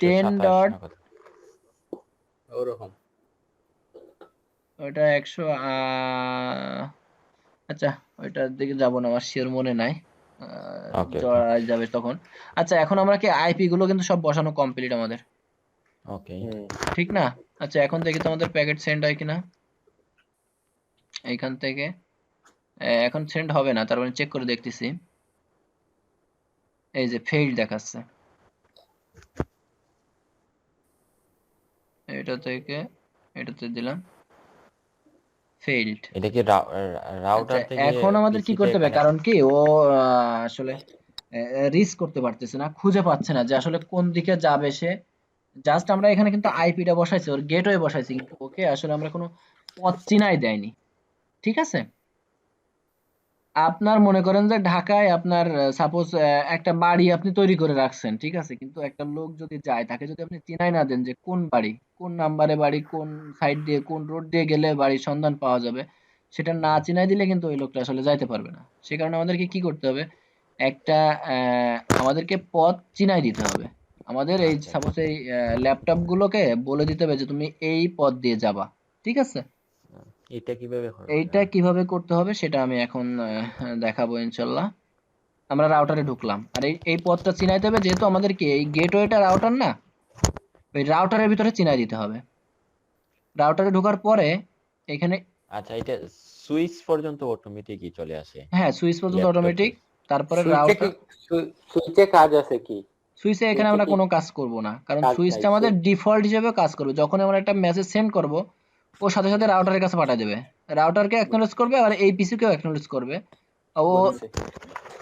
10 127 ডট, না কত? ওরকম ওটা 100 আচ্ছা ওইটার দিকে যাব না, আমার শিওর মনে নাই, ওকে যাবে তখন। আচ্ছা এখন আমরা কি আইপি গুলো কিন্তু সব বসানো কমপ্লিট আমাদের, ওকে ঠিক না? আচ্ছা এখন দেখি তো আমাদের প্যাকেট সেন্ড হয় কিনা এইখান থেকে। এখন সেন্ড হবে না, তার মানে চেক করে দেখতেছি। এই যে ফেইল দেখাচ্ছে, এটা থেকে এটাতে দিলাম ফেইলড। এটা কি রাউটার আচ্ছা থেকে এখন আমাদের কি পিসিতে করতে হবে, কানেক্ট? কারণ কি ও আসলে রিস্ক করতে পারতেছে না, খুঁজে পাচ্ছে না যে আসলে কোন দিকে যাবে সে। জাস্ট আমরা এখানে কিন্তু আইপিটা বসাইছি, ওর গেটওয়ে বসাইছি, কিন্তু ওকে আসলে আমরা কোনো পথ চিনাই দেয়নি, ঠিক আছে। আপনার মনে করেন যে ঢাকায় আপনার সাপোজ একটা বাড়ি আপনি তৈরি করে রাখছেন, ঠিক আছে, কিন্তু একটা লোক যদি যায় তাকে যদি আপনি চিনাই না দেন যে কোন বাড়ি, কোন নাম্বারে বাড়ি, কোন সাইড দিয়ে, কোন রোড দিয়ে গেলে বাড়ির সন্ধান পাওয়া যাবে, সেটা না চিনাই দিলে কিন্তু ওই লোকটা আসলে যাইতে পারবে না। সে কারণে আমাদেরকে কি করতে হবে, একটা আমাদেরকে পথ চিনাই দিতে হবে। আমাদের এই আচ্ছা সাপোজ এই ল্যাপটপ গুলোকে বলে দিতে হবে যে তুমি এই পথ দিয়ে যাবা, ঠিক আছে। এটা কিভাবে এইটা কিভাবে করতে হবে সেটা আমি এখন দেখাবো ইনশাল্লাহ। আমরা রাউটারে ঢুকলাম, আর এই পথটা চিনাইতে হবে, যেহেতু আমাদের কি এই গেটওয়েটা রাউটার না, ওই রাউটারের ভিতরে চিনাই দিতে হবে। রাউটারে ঢোকার পরে এখানে, আচ্ছা, এটা সুইচ পর্যন্ত অটোমেটিকই চলে আসে হ্যাঁ, সুইচ পর্যন্ত ল্যাপটপে? অটোমেটিক, তারপরে সুইচে কি রাউটার। সুইচে কাজ আছে কি? সুইচে এখানে সুইচে আমরা কি কোনো কাজ করব না, কারণ কাজ নাই? সুইচটা আমাদের ডিফল্ট হিসেবে কাজ করবে। যখন আমরা একটা মেসেজ সেন্ড করব, ও সাথে সাথে রাউটারের কাছে পাঠিয়ে দেবে, রাউটারকে অ্যাকনলেজ করবে, আর এই পিসিকেও অ্যাকনলেজ করবে। ও বুঝছি।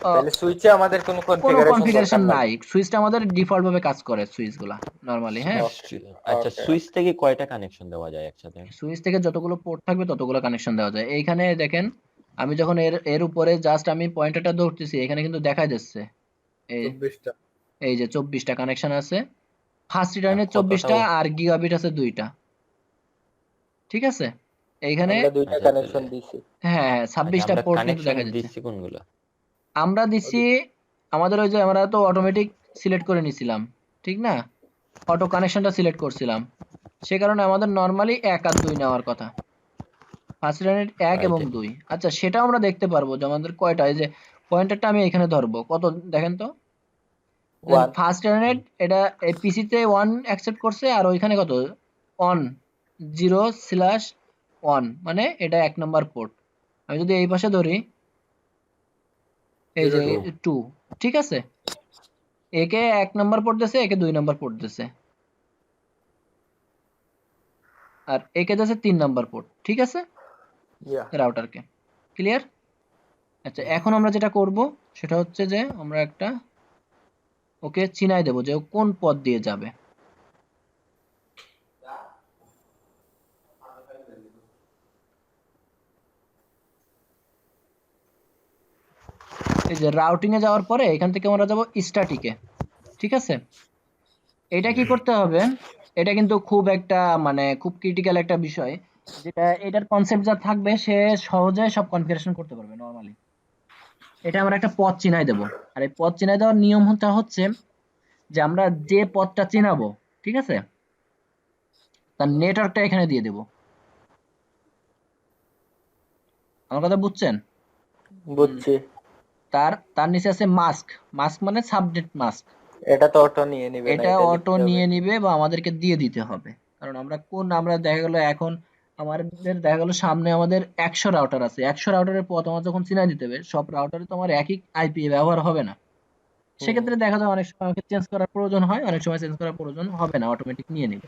আহ, তাহলে সুইচে আমাদের কোনো কোনো কনফিগারেশন কনফিগারেশন দরকার নাই, সুইচটা আমাদের ডিফল্ট ভাবে কাজ করে সুইচগুলা নরমালি। হ্যাঁ, আচ্ছা, ওকে। সুইচ থেকে কয়টা কানেকশন দেওয়া যায় একসাথে? সুইচ থেকে যতগুলো পোর্ট থাকবে ততগুলো কানেকশন দেওয়া যায়। এইখানে দেখেন, আমি যখন এর উপরে জাস্ট আমি পয়েন্টারটা ধরতেছি, এখানে কিন্তু দেখাই যাচ্ছে এই 24টা। এই যে 24টা কানেকশন আছে। ফার্স্ট রিটার্নের কতটা 24টা, আর গিগাবিট আছে 2টা, ঠিক আছে। এইখানে আমরা দুইটা আচ্ছা কানেকশন তাহলে দিছি। হ্যাঁ আচ্ছা, 26টা আমরা পোর্ট কিন্তু কানেকশন দেখা যাচ্ছে। দিচ্ছি কোনগুলো? আমরা দিচ্ছি আমাদের ওই যে আমরা তো অটোমেটিক সিলেক্ট করে নিছিলাম, ঠিক না, অটো কানেকশনটা সিলেক্ট করছিলাম, সে কারণে আমাদের নরমালি 1 আর 2 নেওয়ার কথা। ফার্স্ট রিটার্নের 1 এবং রাইট। 2। আচ্ছা, সেটাও আমরা দেখতে পারবো যে আমাদের কয়টা। এই যে পয়েন্টারটা আমি এখানে ধরবো, কত দেখেন তো। ওয়ান। ফার্স্ট রিটার্নের এটা এই পিসিতে 1 অ্যাকসেপ্ট করছে, আর ওইখানে কত, অন 0/1, মানে এটা 1 নাম্বার পোর্ট। আমি যদি এই পাশে ধরি, এই যে 02। 2, ঠিক আছে, একে 1 নাম্বার পোর্ট দিছে, একে 2 নাম্বার পোর্ট দিছে, আর একে দিছে 3 নাম্বার পোর্ট, ঠিক আছে, ইয়া। রাউটারকে। ক্লিয়ার? আচ্ছা, এখন আমরা যেটা করব সেটা হচ্ছে যে আমরা একটা ওকে চিনাই দেব যে ও কোন পথ দিয়ে যাবে। এই যে রাউটিং এ যাওয়ার পরে এখান থেকে আমরা যাব স্ট্যাটিকে, ঠিক আছে। এটা কি করতে হবে, এটা কিন্তু খুব একটা মানে খুব ক্রিটিক্যাল একটা বিষয়, যেটা এটার কনসেপ্ট যা থাকবে সে সহজে সব কনফিগারেশন করতে পারবে নরমালি। এটা আমরা একটা পথ চিনাই দেব, আর এই পথ চিনাই দেওয়ার নিয়মটা হচ্ছে যে আমরা যে পথটা চিনাবো, ঠিক আছে, তার নেটওয়ার্কটা এখানে দিয়ে দেব। আমার কথা বুঝছেন? বুঝছি। তার তার নিচে আছে মাস্ক, মাস্ক মানে সাবনেট মাস্ক। এটা তো অটো নিয়ে নিবে না, এটা এটা অটো লিখতে হবে। নিয়ে নিবে বা আমাদেরকে দিয়ে দিতে হবে, কারণ আমরা দেখা গেল এখন আমাদের দেখা গেল সামনে আমাদের 100 রাউটার আছে, 100 রাউটারের পথ আমার যখন চিনাই দিতে হবে, সব রাউটারে তো আমার একই আইপি ব্যবহার হবে না। সেক্ষেত্রে দেখা যায় অনেক সময় আমাকে চেঞ্জ করার প্রয়োজন হয়, অনেক সময় চেঞ্জ করার প্রয়োজন হবে না, অটোমেটিক নিয়ে নিবে।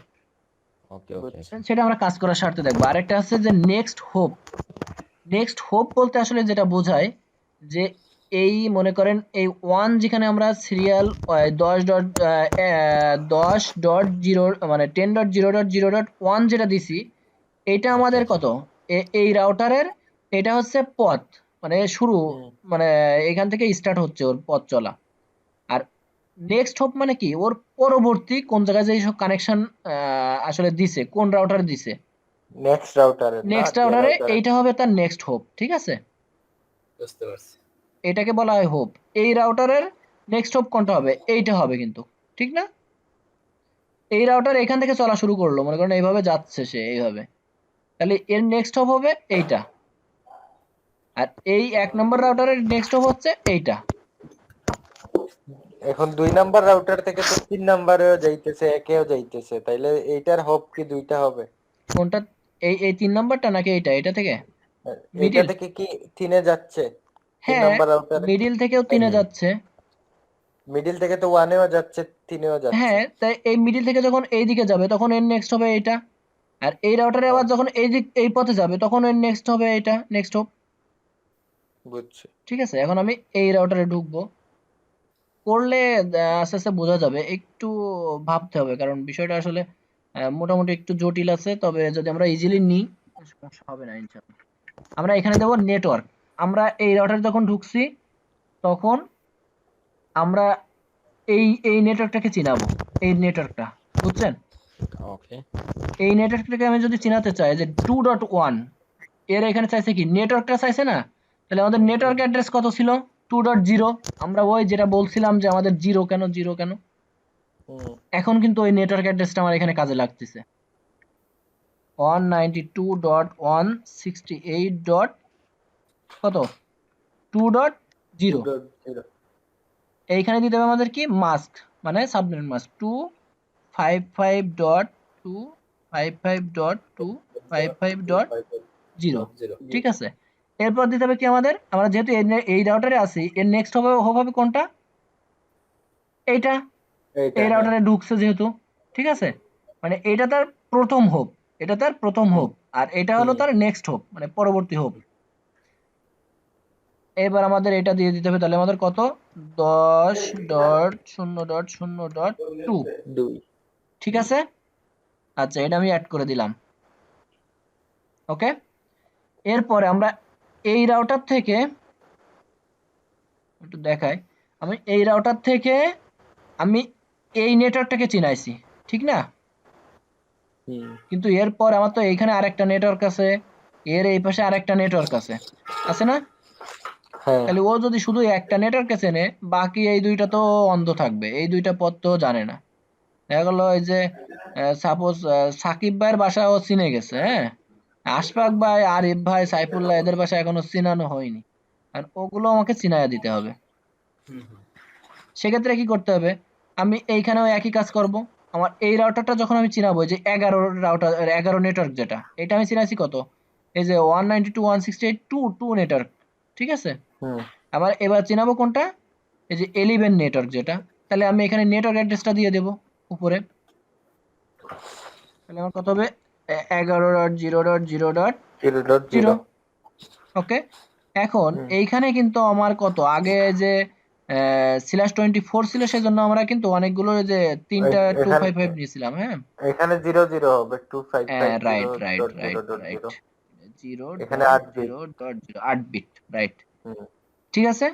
ওকে ওকে। সেটা আমরা কাজ করার স্বার্থে দেখবো। আরেকটা আছে যে নেক্সট হোপ। নেক্সট হোপ বলতে আসলে যেটা বোঝায় যে এই মনে করেন এই 1 যেখানে আমরা সিরিয়াল 10.0 মানে 10.0.0.1 যেটা দিছি, এটা আচ্ছা আমাদের আচ্ছা। কত, এই রাউটারের এটা হচ্ছে পথ, মানে শুরু, মানে এখান থেকে স্টার্ট হচ্ছে ওর পথ চলা। আর নেক্সট হোপ মানে কি, ওর পরবর্তী কোন জায়গায় যে সব কানেকশন আসলে দিছে, কোন রাউটারে দিছে, নেক্সট রাউটারে না, নেক্সট যে রাউটারে রাউটারে। এইটা হবে তার নেক্সট হোপ, ঠিক আছে। বুঝতে পারছি। এটাকে বলা হয় হোপ। এই রাউটারের নেক্সট হোপ কোনটা হবে, এইটা হবে কিন্তু, ঠিক না। এই রাউটার এখান থেকে চলা শুরু করলো, মনে করেন এইভাবে যাচ্ছে সে এইভাবে, তাহলে এর নেক্সট হোপ হবে এইটা। আর এই 1 নম্বর রাউটারের নেক্সট হোপ হচ্ছে এইটা। এখন 2 নাম্বার রাউটার থেকে তো 3 নাম্বারেও যাইতেছে, একেও যাইতেছে, তাইলে এইটার হোপ কি দুইটা হবে? কোনটা, এই 3 নাম্বারটা নাকি এটা থেকে এইটা মিডিল? থেকে কি 3-এ যাচ্ছে? 3 হ্যাঁ, নাম্বার রাউটারে মিডিল থেকেও 3-এ যাচ্ছে। মিডিল থেকে তো 1-এও যাচ্ছে, 3-এও যাচ্ছে। হ্যাঁ, তাই এই মিডিল থেকে যখন এই দিকে যাবে তখন এর নেক্সট হবে এইটা। আর এই রাউটারে আবার যখন এই পথে যাবে তখন এর নেক্সট হবে এইটা, নেক্সট হোপ। বুঝছি। ঠিক আছে, এখন আমি এই রাউটারে ঢুকবো, করলে আস্তে আস্তে বোঝা যাবে। একটু ভাবতে হবে, কারণ বিষয়টা আসলে মোটামুটি একটু জটিল আছে, তবে যদি আমরা ইজিলি নিই সমস্যা হবে না ইনশাআল্লাহ। আমরা এখানে দেবো নেটওয়ার্ক। আমরা এই রাউটারে যখন ঢুকছি তখন আমরা এই নেটওয়ার্কটাকে চিনাবো, এই নেটওয়ার্কটা, বুঝছেন? ওকে এই নেটওয়ার্কটাকে আমি যদি চিনাতে চাই যে 2.1, এর এখানে চাইছে কি নেটওয়ার্কটা চাইছে না, তাহলে আমাদের নেটওয়ার্ক অ্যাড্রেস কত ছিল? 2.0। আমরা ওই যেটা বলছিলাম যে আমাদের জিরো কেন, এখন কিন্তু ওই নেটওয়ার্ক অ্যাড্রেসটা আমার এখানে কাজে লাগতেছে। 192.168. কত? 2.0। এইখানে দিতে হবে আমাদের কি মাস্ক, মানে সাবনেট মাস্ক 255.255.255.0, ঠিক আছে? এরপর দিতে হবে কি আমাদের, আমরা যেহেতু এই রাউটারে আছি, এর নেক্সট হবে কোনটা? এইটা, এই রাউটারে ঢুকছে যেহেতু, ঠিক আছে? মানে এটা তার প্রথম হোপ, এটা তার প্রথম হোপ, আর এটা হলো তার নেক্সট হোপ, মানে পরবর্তী হোপ। এবার আমাদের এটা দিয়ে দিতে হবে, তাহলে আমাদের কত? 10.0.0.2, ঠিক আছে? আচ্ছা, এটা আমি অ্যাড করে দিলাম। ওকে, এরপরে আমরা এই রাউটার থেকে একটু দেখাই, আমি এই রাউটার থেকে আমি এই নেটওয়ার্কটাকে চিনাইছি, ঠিক না? কিন্তু এরপর আমার তো এইখানে আরেকটা নেটওয়ার্ক আছে, এর এই পাশে আরেকটা নেটওয়ার্ক আছে না? তাহলে ও যদি শুধু একটা নেটওয়ার্কে চেনে, বাকি এই দুইটা তো অন্ধ থাকবে, এই দুইটা পথ তো জানে না। দেখা গেল এই যে সাপোজ সাকিব ভাইয়ের বাসা ও চিনে গেছে, হ্যাঁ, আশফাক ভাই, আরিফ ভাই, সাইফুল্লাহ, এদের বাসা এখনো চিনানো হয়নি, আর ওগুলো আমাকে চিনাইয়া দিতে হবে। সেক্ষেত্রে কি করতে হবে? আমি এইখানেও একই কাজ করব। আমার এই রাউটারটা যখন আমি চিনাবো, যে 11 নেটওয়ার্ক, যেটা এটা আমি চিনাইছি কত, এই যে 192.168.2 নেটওয়ার্ক, ঠিক আছে? আবার এবার চিনাবো কোনটা, এই যে 11 নেটওয়ার্ক যেটা, তাহলে আমি এখানে নেটওয়ার্ক অ্যাড্রেসটা দিয়ে দেব উপরে। তাহলে আমার কত হবে? 11.0.0.0. ওকে, এখন এইখানে কিন্তু আমার কত আগে যে /24 ছিল, সেজন্য আমরা কিন্তু অনেকগুলো যে 3টা 255 নিয়েছিলাম, হ্যাঁ, এখানে 00 হবে 255 রাইট, 0.0.0.0 বিট, রাইট, ঠিক আছে?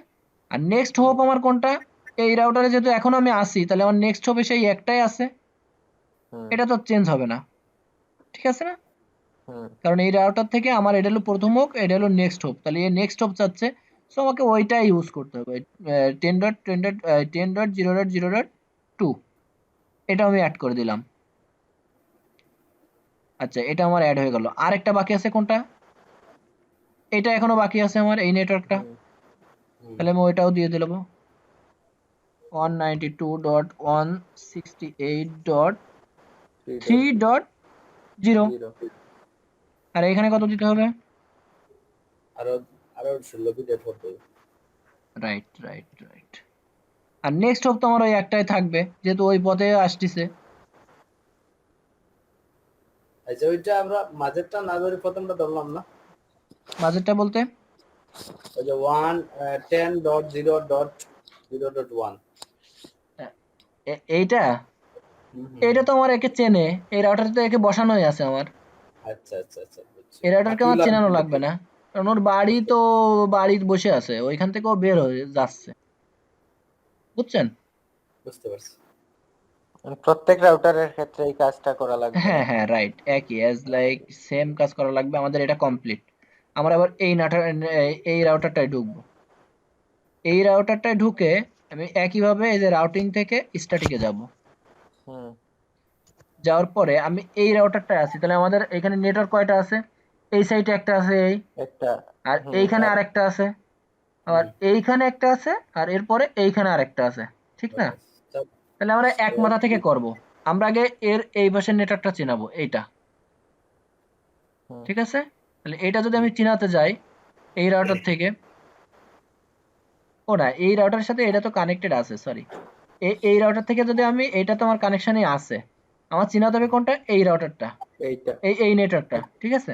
আর নেক্সট হোপ আমার কোনটা? এই রাউটারে যেহেতু এখন আমি আসি, তাহলে আমার নেক্সট হোপে সেই একটাই আছে, এটা তো চেঞ্জ হবে না, ঠিক আছে না? কারণ এই রাউটার থেকে আমার এটা হলো প্রথম হোপ, এটা হলো নেক্সট হোপ, তাহলে এই নেক্সট হোপ চাচ্ছে, সো আমাকে ওইটাই ইউজ করতে হবে, 10.0.0.2, এটা আমি অ্যাড করে দিলাম। আচ্ছা, এটা আমার অ্যাড হয়ে গেল। আরেকটা বাকি আছে কোনটা? এটা এখনো বাকি আছে আমার, এই নেটওয়ার্কটা, তাহলে আমি ওইটাও দিয়ে দিলাম, 192.168.3.0। আর এখানে কত দিতে হবে? আরো আরো 16 বিট এড হবে। রাইট। আর নেক্সট হোপ তো আমার ওই একটাই থাকবে, যেহেতু ওই পথে আসতেছে। আচ্ছা, ওইটা আমরা মাঝেরটা না ধরে প্রথমটা ধরলাম না? বাজেটটা বলতে ওই যে 10.0.0.1, এইটা, এটা তো আমার একে চেনে, এই রাউটারে তো একে বসানোই আছে আমার, আচ্ছা বুঝছি। এই রাউটারকে আমার চেনানো লাগবে না, কারণ ওর বাড়ি তো বাড়িতে বসে আছে, ওইখান থেকে ও বের হয়ে যাচ্ছে, বুঝছেন? বুঝতে পারছি। প্রত্যেক রাউটারের ক্ষেত্রে এই কাজটা করা লাগবে। হ্যাঁ, রাইট, একই অ্যাজ লাইক সেম কাজ করা লাগবে আমাদের, এটা কমপ্লিট। আমরা আবার এই রাউটারটায় ঢুকবো, এই রাউটারটায় ঢুকে আমি একইভাবে এই যে রাউটিং থেকে স্ট্যাটিকে যাব, যাওয়ার পরে আমি এই রাউটারটায় আছি, তাহলে আমাদের এখানে নেটওয়ার্ক কয়টা আছে? এই সাইডে একটা আছে, এই একটা, আর এইখানে আরেকটা আছে, আর এইখানে একটা আছে, আর এরপরে এইখানে আরেকটা আছে, ঠিক না? তাহলে আমরা এক মাথা থেকে করব। আমরা আগে এর এই পাশের নেটওয়ার্কটা চিনাবো, এইটা, ঠিক আছে? তাহলে এটা যদি আমি চিনাতে যাই এই রাউটার থেকে, ও না, এই রাউটারের সাথে এটা তো কানেক্টেড আছে, সরি, এই রাউটার থেকে যদি আমি, এটা তো আমার কানেকশনে আছে, আমার চিনাতে হবে কোনটা? এই রাউটারটা, এইটা এই নেটওয়ার্কটা, ঠিক আছে?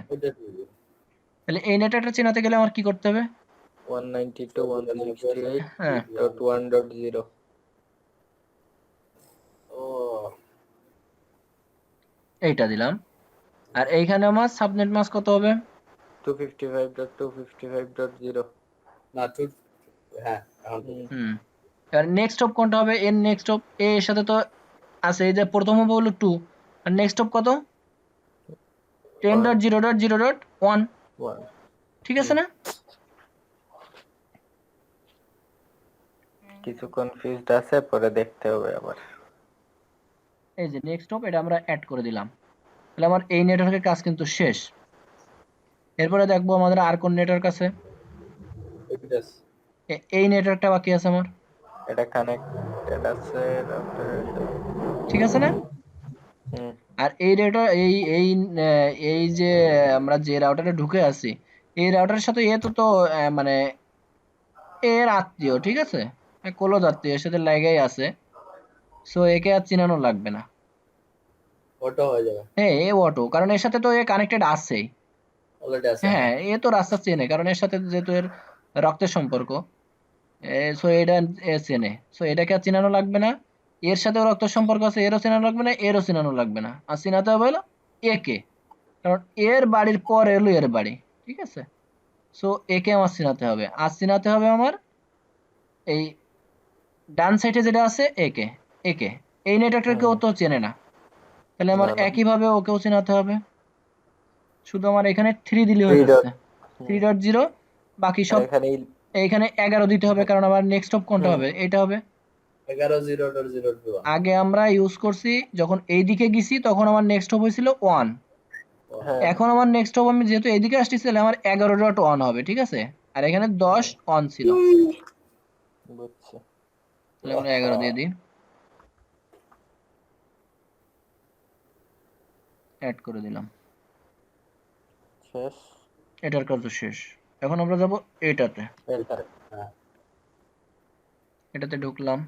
তাহলে এই নেটওয়ার্কটা চিনাতে গেলে আমার কি করতে হবে? 192.168.1.0। ও, এইটা দিলাম, আর এইখানে আমার সাবনেট মাস্ক কত হবে? 255.255.0। না টু, হ্যাঁ এখন two। হুম এবার নেক্সট অফ কোনটা হবে? এর নেক্সট অফ এর সাথে তো আছে, এই যে প্রথম হবে হলো 2, আর নেক্সট অফ কত? 10.0.0.1, One. ঠিক আছে না? কিছু কনফিউজড আছে, পরে দেখতে হবে আবার। এই যে নেক্সট অফ, এটা আমরা অ্যাড করে দিলাম। তাহলে আমার এই নেটওয়ার্কের কাজ কিন্তু শেষ। এরপরে দেখবো আমাদের আর কোন নেটওয়ার্ক আছে। এইটা এই নেটওয়ার্কটা বাকি আছে আমার, এটা কানেক্টেড আছে router-এর সাথে। ঠিক আছে না? হুম, আর এই রেটা এই যে আমরা যে রাউটারে ঢুকে আছি, এই রাউটারের সাথে এ তো মানে এর আত্মীয়, ঠিক আছে, ক্লোজ আত্মীয়, এর সাথে লেগেই আছে। সো একে আর চিনানো লাগবে না। ওটা হয়ে যাবে, হ্যাঁ এ অটো, কারণ এর সাথে তো এ কানেক্টেড আছেই। অলরেডি আছে। হ্যাঁ এ তো রাস্তা চেনে, কারণ এর সাথে যেহেতু এর রক্তের সম্পর্ক, সো এটা এ চেনে। সো এটাকে আর চিনানো লাগবে না। এর সাথেও রক্তের সম্পর্ক আছে, এরও চিনানো লাগবে না, এরও চিনানো লাগবে না। আর চিনাতে হবে হলো একে, কারণ এর বাড়ির পরে হলো এর বাড়ি, ঠিক আছে? সো একে আমার চিনাতে হবে, আর চিনাতে হবে আমার এই ডান সাইডে যেটা আছে একে। একে এই নেটওয়ার্কটা কেউ তো চেনে না, তাহলে আমার না না, একইভাবে ওকেও চিনাতে হবে। শুধু আমার এখানে 3 দিলে হয়ে 3 dot। যাচ্ছে, 3.0, বাকি আর সব এখানে এইখানে 11 দিতে হবে, কারণ আমার নেক্সট অফ কোনটা হুম। হবে? এটা হবে। 11.0.0.1। আগে আমরা ইউজ করছি যখন এই দিকে গেছি, তখন আমার নেক্সট অফ হয়েছিল 1। হ্যাঁ, এখন আমার নেক্সট অফ, আমি যেহেতু এইদিকে আসতেছি, তাহলে আমার 11.1 হবে, ঠিক আছে? আর এখানে 10 অন ছিল, বুঝছি। তাহলে আমরা 11 দিয়ে দিই, অ্যাড করে দিলাম। শেষ। এটার কাজ শেষ। এখন আমরা যাব এটাতে। এটা হ্যাঁ এটাতে ঢুকলাম।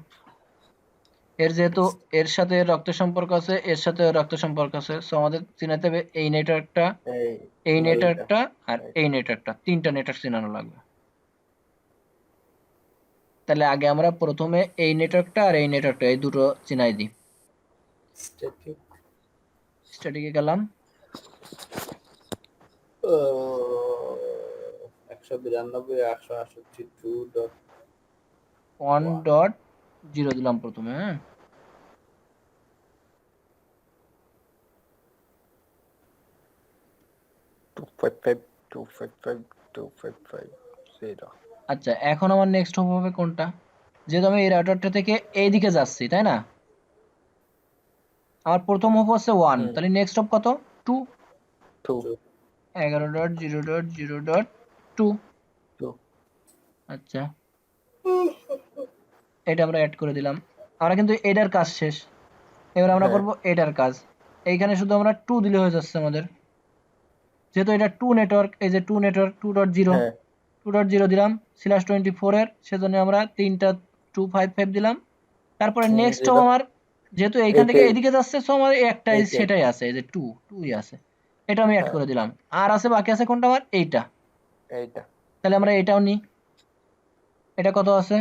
এর যেহেতু এর সাথে রক্তের সম্পর্ক আছে, এর সাথে রক্তের সম্পর্ক আছে, সো আমাদের চিনাতে হবে এই নেটওয়ার্কটা, এই এই এইটা, নেটওয়ার্কটা, আর এই। এই নেটওয়ার্কটা, তিনটা নেটওয়ার্ক চিনানো লাগবে। তাহলে আগে আমরা প্রথমে এই নেটওয়ার্কটা আর এই নেটওয়ার্কটা, এই দুটো চিনাই দিই। স্ট্যাটিক। স্ট্যাটিকে গেলাম, 192.168.2.1 1.0 দিলাম প্রথমে। হ্যাঁ 255.255.255.0। আচ্ছা, এখন আমার নেক্সট হবে কোনটা? যেহেতু আমি এই রাউটারটা থেকে এইদিকে যাচ্ছি, তাই না? আমার প্রথম হোপ হচ্ছে 1, হুম, তাহলে নেক্সট হোপ কত? 2। 2 11.0.0.2। 2। আচ্ছা, এটা আমরা অ্যাড করে দিলাম। আমরা কিন্তু এটার কাজ শেষ, এবার আমরা হ্যাঁ, করব এটার কাজ। এইখানে শুধু আমরা 2 দিলে হয়ে যাচ্ছে আমাদের, যেহেতু এটা 2 নেটওয়ার্ক। এই যে 2 নেটওয়ার্ক 2.0, হ্যাঁ, 2.0 দিলাম /24 এর, সেজন্য আমরা 3টা 255 দিলাম। তারপরে নেক্সট জিরো আমার যেহেতু এইখান থেকে এইটাই, এদিকে যাচ্ছে, সো আমার একটাই এইটাই। সেটাই আছে, এই যে 2ই আছে, এটা আমি অ্যাড হ্যাঁ, করে দিলাম। আর আছে বাকি আছে কোনটা আমার? এইটা। এইটা। তাহলে আমরা এটাও নিই। এটা কত আছে?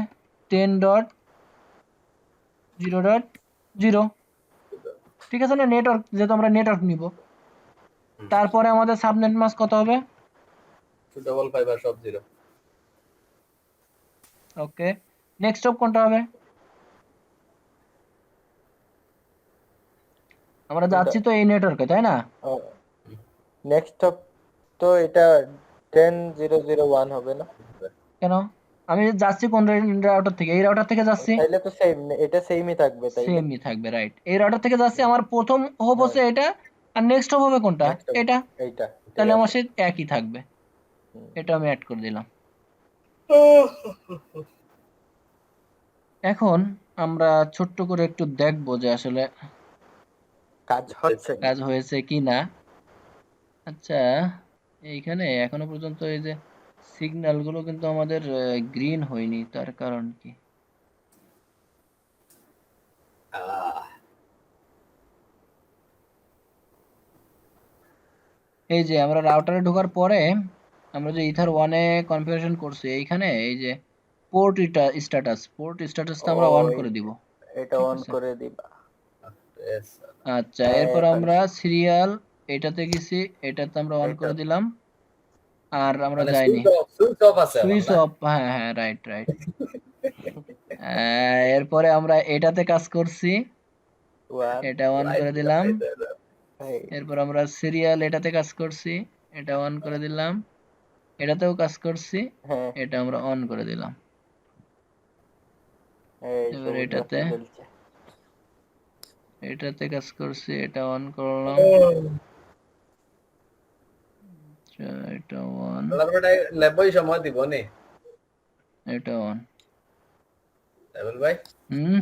10.0.0, ঠিক আছে না? নেটওয়ার্ক, যেহেতু আমরা নেটওয়ার্ক নিব। তারপরে আমাদের সাবনেট মাস্ক কত হবে? 255 আর সব 0। ওকে, নেক্সট অফ কোনটা হবে? আমরা যাচ্ছি তো এই নেটওয়ার্কে, তাই না? নেক্সট টপ তো এটা 10.0.0.1 হবে না? কেন? আমি যাচ্ছি কোন রাউটার থেকে? এই রাউটার থেকে যাচ্ছি, তাইলে তো সেম, এটা সেমই থাকবে তাইলে। সেমই থাকবে, রাইট? এই রাউটার থেকে যাচ্ছি, আমার প্রথম হোপ হ্যাঁ, হচ্ছে এটা, আর নেক্সট হোপ হবে কোনটা? নেক্সট এটা। এইটা, ঠিক তাহলে আমার আছে। সে একই থাকবে, হুম। এটা আমি অ্যাড করে দিলাম। এখন আমরা ছোট্ট করে একটু দেখবো যে আসলে কাজ হচ্ছে কি? কাজ হয়েছে কি না। আচ্ছা, এইখানে এখনো পর্যন্ত এই যে সিগন্যাল গুলো কিন্তু আমাদের গ্রিন হয়নি, তার কারণ কি? এই যে আমরা রাউটারে ঢোকার পরে আমরা যে ইথার 1-এ কনফিগারেশন করছি, এইখানে এই যে পোর্ট স্ট্যাটাসটা আমরা অন ওই করে দিব, এটা ঠিক অন আছে? করে দিবা। Yes, sir. আচ্ছা, হ্যাঁ, এরপর এখন আমরা সিরিয়াল এটাতে গেছি, এটাতে আমরা অন করে এটা দিলাম। আর আমরা মানে যাইনি। সুইচ অফ আছে আমার সুইচ না? অফ, হ্যাঁ হ্যাঁ, রাইট রাইট। এরপরে আমরা এটাতে কাজ করছি, ওয়ান এটা অন Right, করে দিলাম। right. এরপর আমরা সিরিয়াল এটাতে কাজ করছি, এটা অন করে দিলাম। এটাতেও কাজ করছি, হ্যাঁ এটা আমরা অন করে দিলাম। এই এবার সবুজ এটাতে বাতি জ্বলছে। এটাতে কাজ করছি, এটা অন করলাম। আচ্ছা, এটা অন, তাহলে ল্যাবই সময় দিব নি এটা অন। লেভেল ভাই, হুম।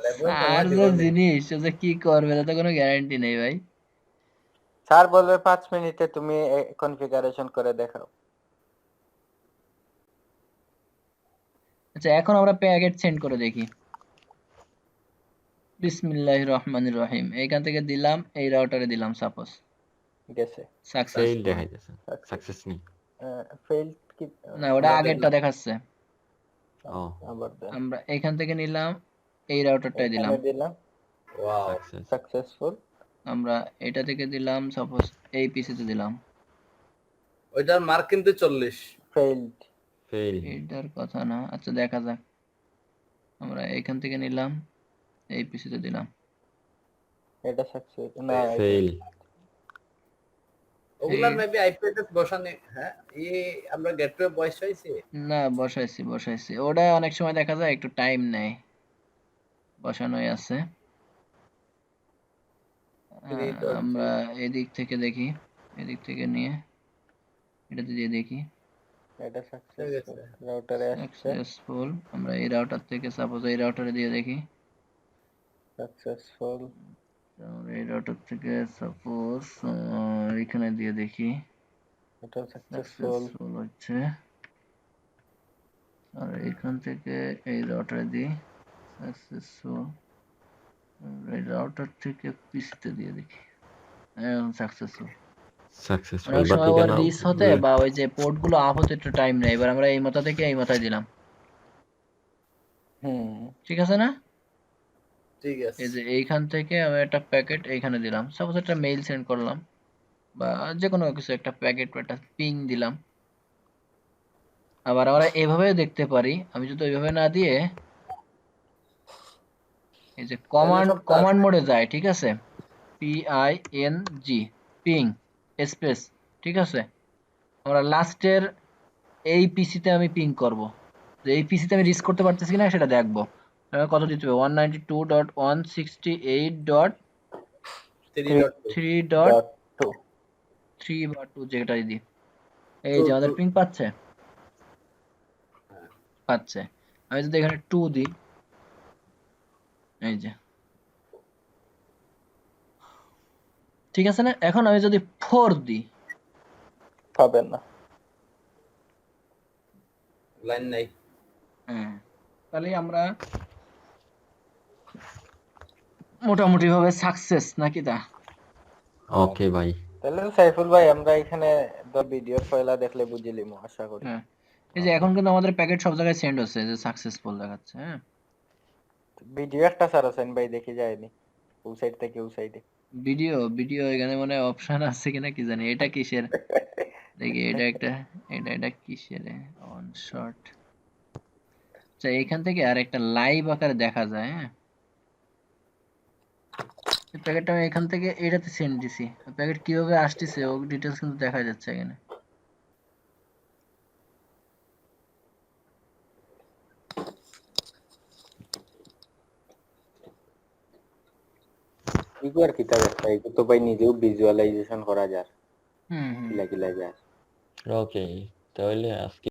ল্যাবই স্যার সময় দিব যে নি। জিনিস, ও যে কি করবে তাতে কোনো গ্যারান্টি নেই ভাই। স্যার বলবে 5 মিনিটে তুমি কনফিগারেশন করে দেখাও। আচ্ছা, এখন আমরা প্যাকেট সেন্ড করে দেখি। বিসমিল্লাহির রহমানির রহিম, এইখান থেকে দিলাম, এই রাউটারে দিলাম, সাপোজ গেছে ফেইল সাকসেসফুল। দেখাইতেছে, সাকসেস নেই। ফেইল কি না, ওটা আমরা আগেরটা দেখলাম। দেখাচ্ছে। ও আবার দেন। আমরা এখান থেকে নিলাম, এই রাউটারটাই দিলাম। এখানে দিলাম ওয়াও, সাকসেস। সাকসেসফুল। আমরা এটা থেকে দিলাম, সাপোজ এই পিসিতে দিলাম। ওইটার মার্ক কিন্তু 40। ফেইলড। ফেইল। এটার কথা না, আচ্ছা দেখা যাক। আমরা এখান থেকে নিলাম, এই পিসিতে দিলাম। এটা সাকসেস না ফেইল। ওগুলার এই- মেবি আইপি অ্যাড্রেস বসানো, হ্যাঁ আমরা গেটওয়ে বসাইছি। না, বসাইছি। ওটা অনেক সময় দেখা যায় একটু টাইম নেয়, বসানোই আছে। আমরা এদিক থেকে দেখি, এদিক থেকে নিয়ে এটাতে দিয়ে দেখি। এটা ঠিক সাকসেসফুল। আছে। রাউটারে আসছে সাকসেসফুল। আমরা এই রাউটার থেকে, সাপোজ এই রাউটারে দিয়ে দেখি। সাকসেসফুল। আমরা এই রাউটার থেকে সাপোজ এখানে দিয়ে দেখি। এটা সাকসেসফুল। সাকসেসফুল হচ্ছে। আর এখান থেকে এই রাউটারে দিই, সাকসেসফুল। এই রাউটার থেকে পিসিতে দিয়ে দেখি, এখন সাকসেসফুল। সাকসেসফুল অনেক সময় বাতি ওর কেন রিস হতে বা ওই যে পোর্ট গুলো আপ হতে একটু টাইম নেয়। এবার আমরা এই মাথা থেকে এই মাথায় দিলাম, ঠিক আছে না? ঠিক আছে। এই যে এইখান থেকে আমি একটা প্যাকেট এইখানে দিলাম, সাপোজ একটা মেইল সেন্ড করলাম, বা যে কোনো কিছু একটা প্যাকেট বা একটা পিং দিলাম। আবার আমরা এভাবেও দেখতে পারি, আমি যদি ওইভাবে না দিয়ে এই যে কমান্ড মোডে যাই, ঠিক আছে, PING, পিং স্পেস, ঠিক আছে। আমরা লাস্টের এই পিসিতে আমি পিং করব, যে এই পিসিতে আমি রিস্ক করতে পারতেছি কিনা সেটা দেখবো। কত দিতে হবে, 192.168.3.3 বা 2 যেটা দিই। এই যে আমাদের পিং পাচ্ছে, আমি যদি এখানে 2 দিই, এই যে, ঠিক আছে না? এখন আমি যদি 4 দিই, পাবেন না। লাইন নাই। তাহলে আমরা মোটামুটি ভাবে সাকসেস নাকি তা? ওকে ভাই। তাহলে সাইফুল ভাই আমরা এখানে ভিডিওর ফাইল দেখলে বুঝিলিমু আশা করি। হ্যাঁ, এই যে এখন কিন্তু আমাদের প্যাকেট সব জায়গায় সেন্ড হচ্ছে, যে সাকসেসফুল দেখাচ্ছে। হ্যাঁ, ভিডিও একটা স্যার হোসেন ভাই দেখে যায়নি ও সাইড থেকে ও সাইডে। ভিডিও এখানে মানে অপশন আছে কিনা কি জানি। এটা কিসের দেখি, এটা কিসের অন শট। আচ্ছা, এখান থেকে আর একটা লাইভ আকারে দেখা যায়। হ্যাঁ, এই প্যাকেটটা আমি এখান থেকে এটাতে সেন্ড দিছি, প্যাকেট কিভাবে আসতেছে ও ডিটেইলস কিন্তু দেখা যাচ্ছে এখানে। এগুলো আর কিতা দেখতে এগুলো তো ভাই নিজেও ভিজুয়ালাইজেশন করা যায় হুম হুম। কিলা যায়। ওকে, তাহলে আজকে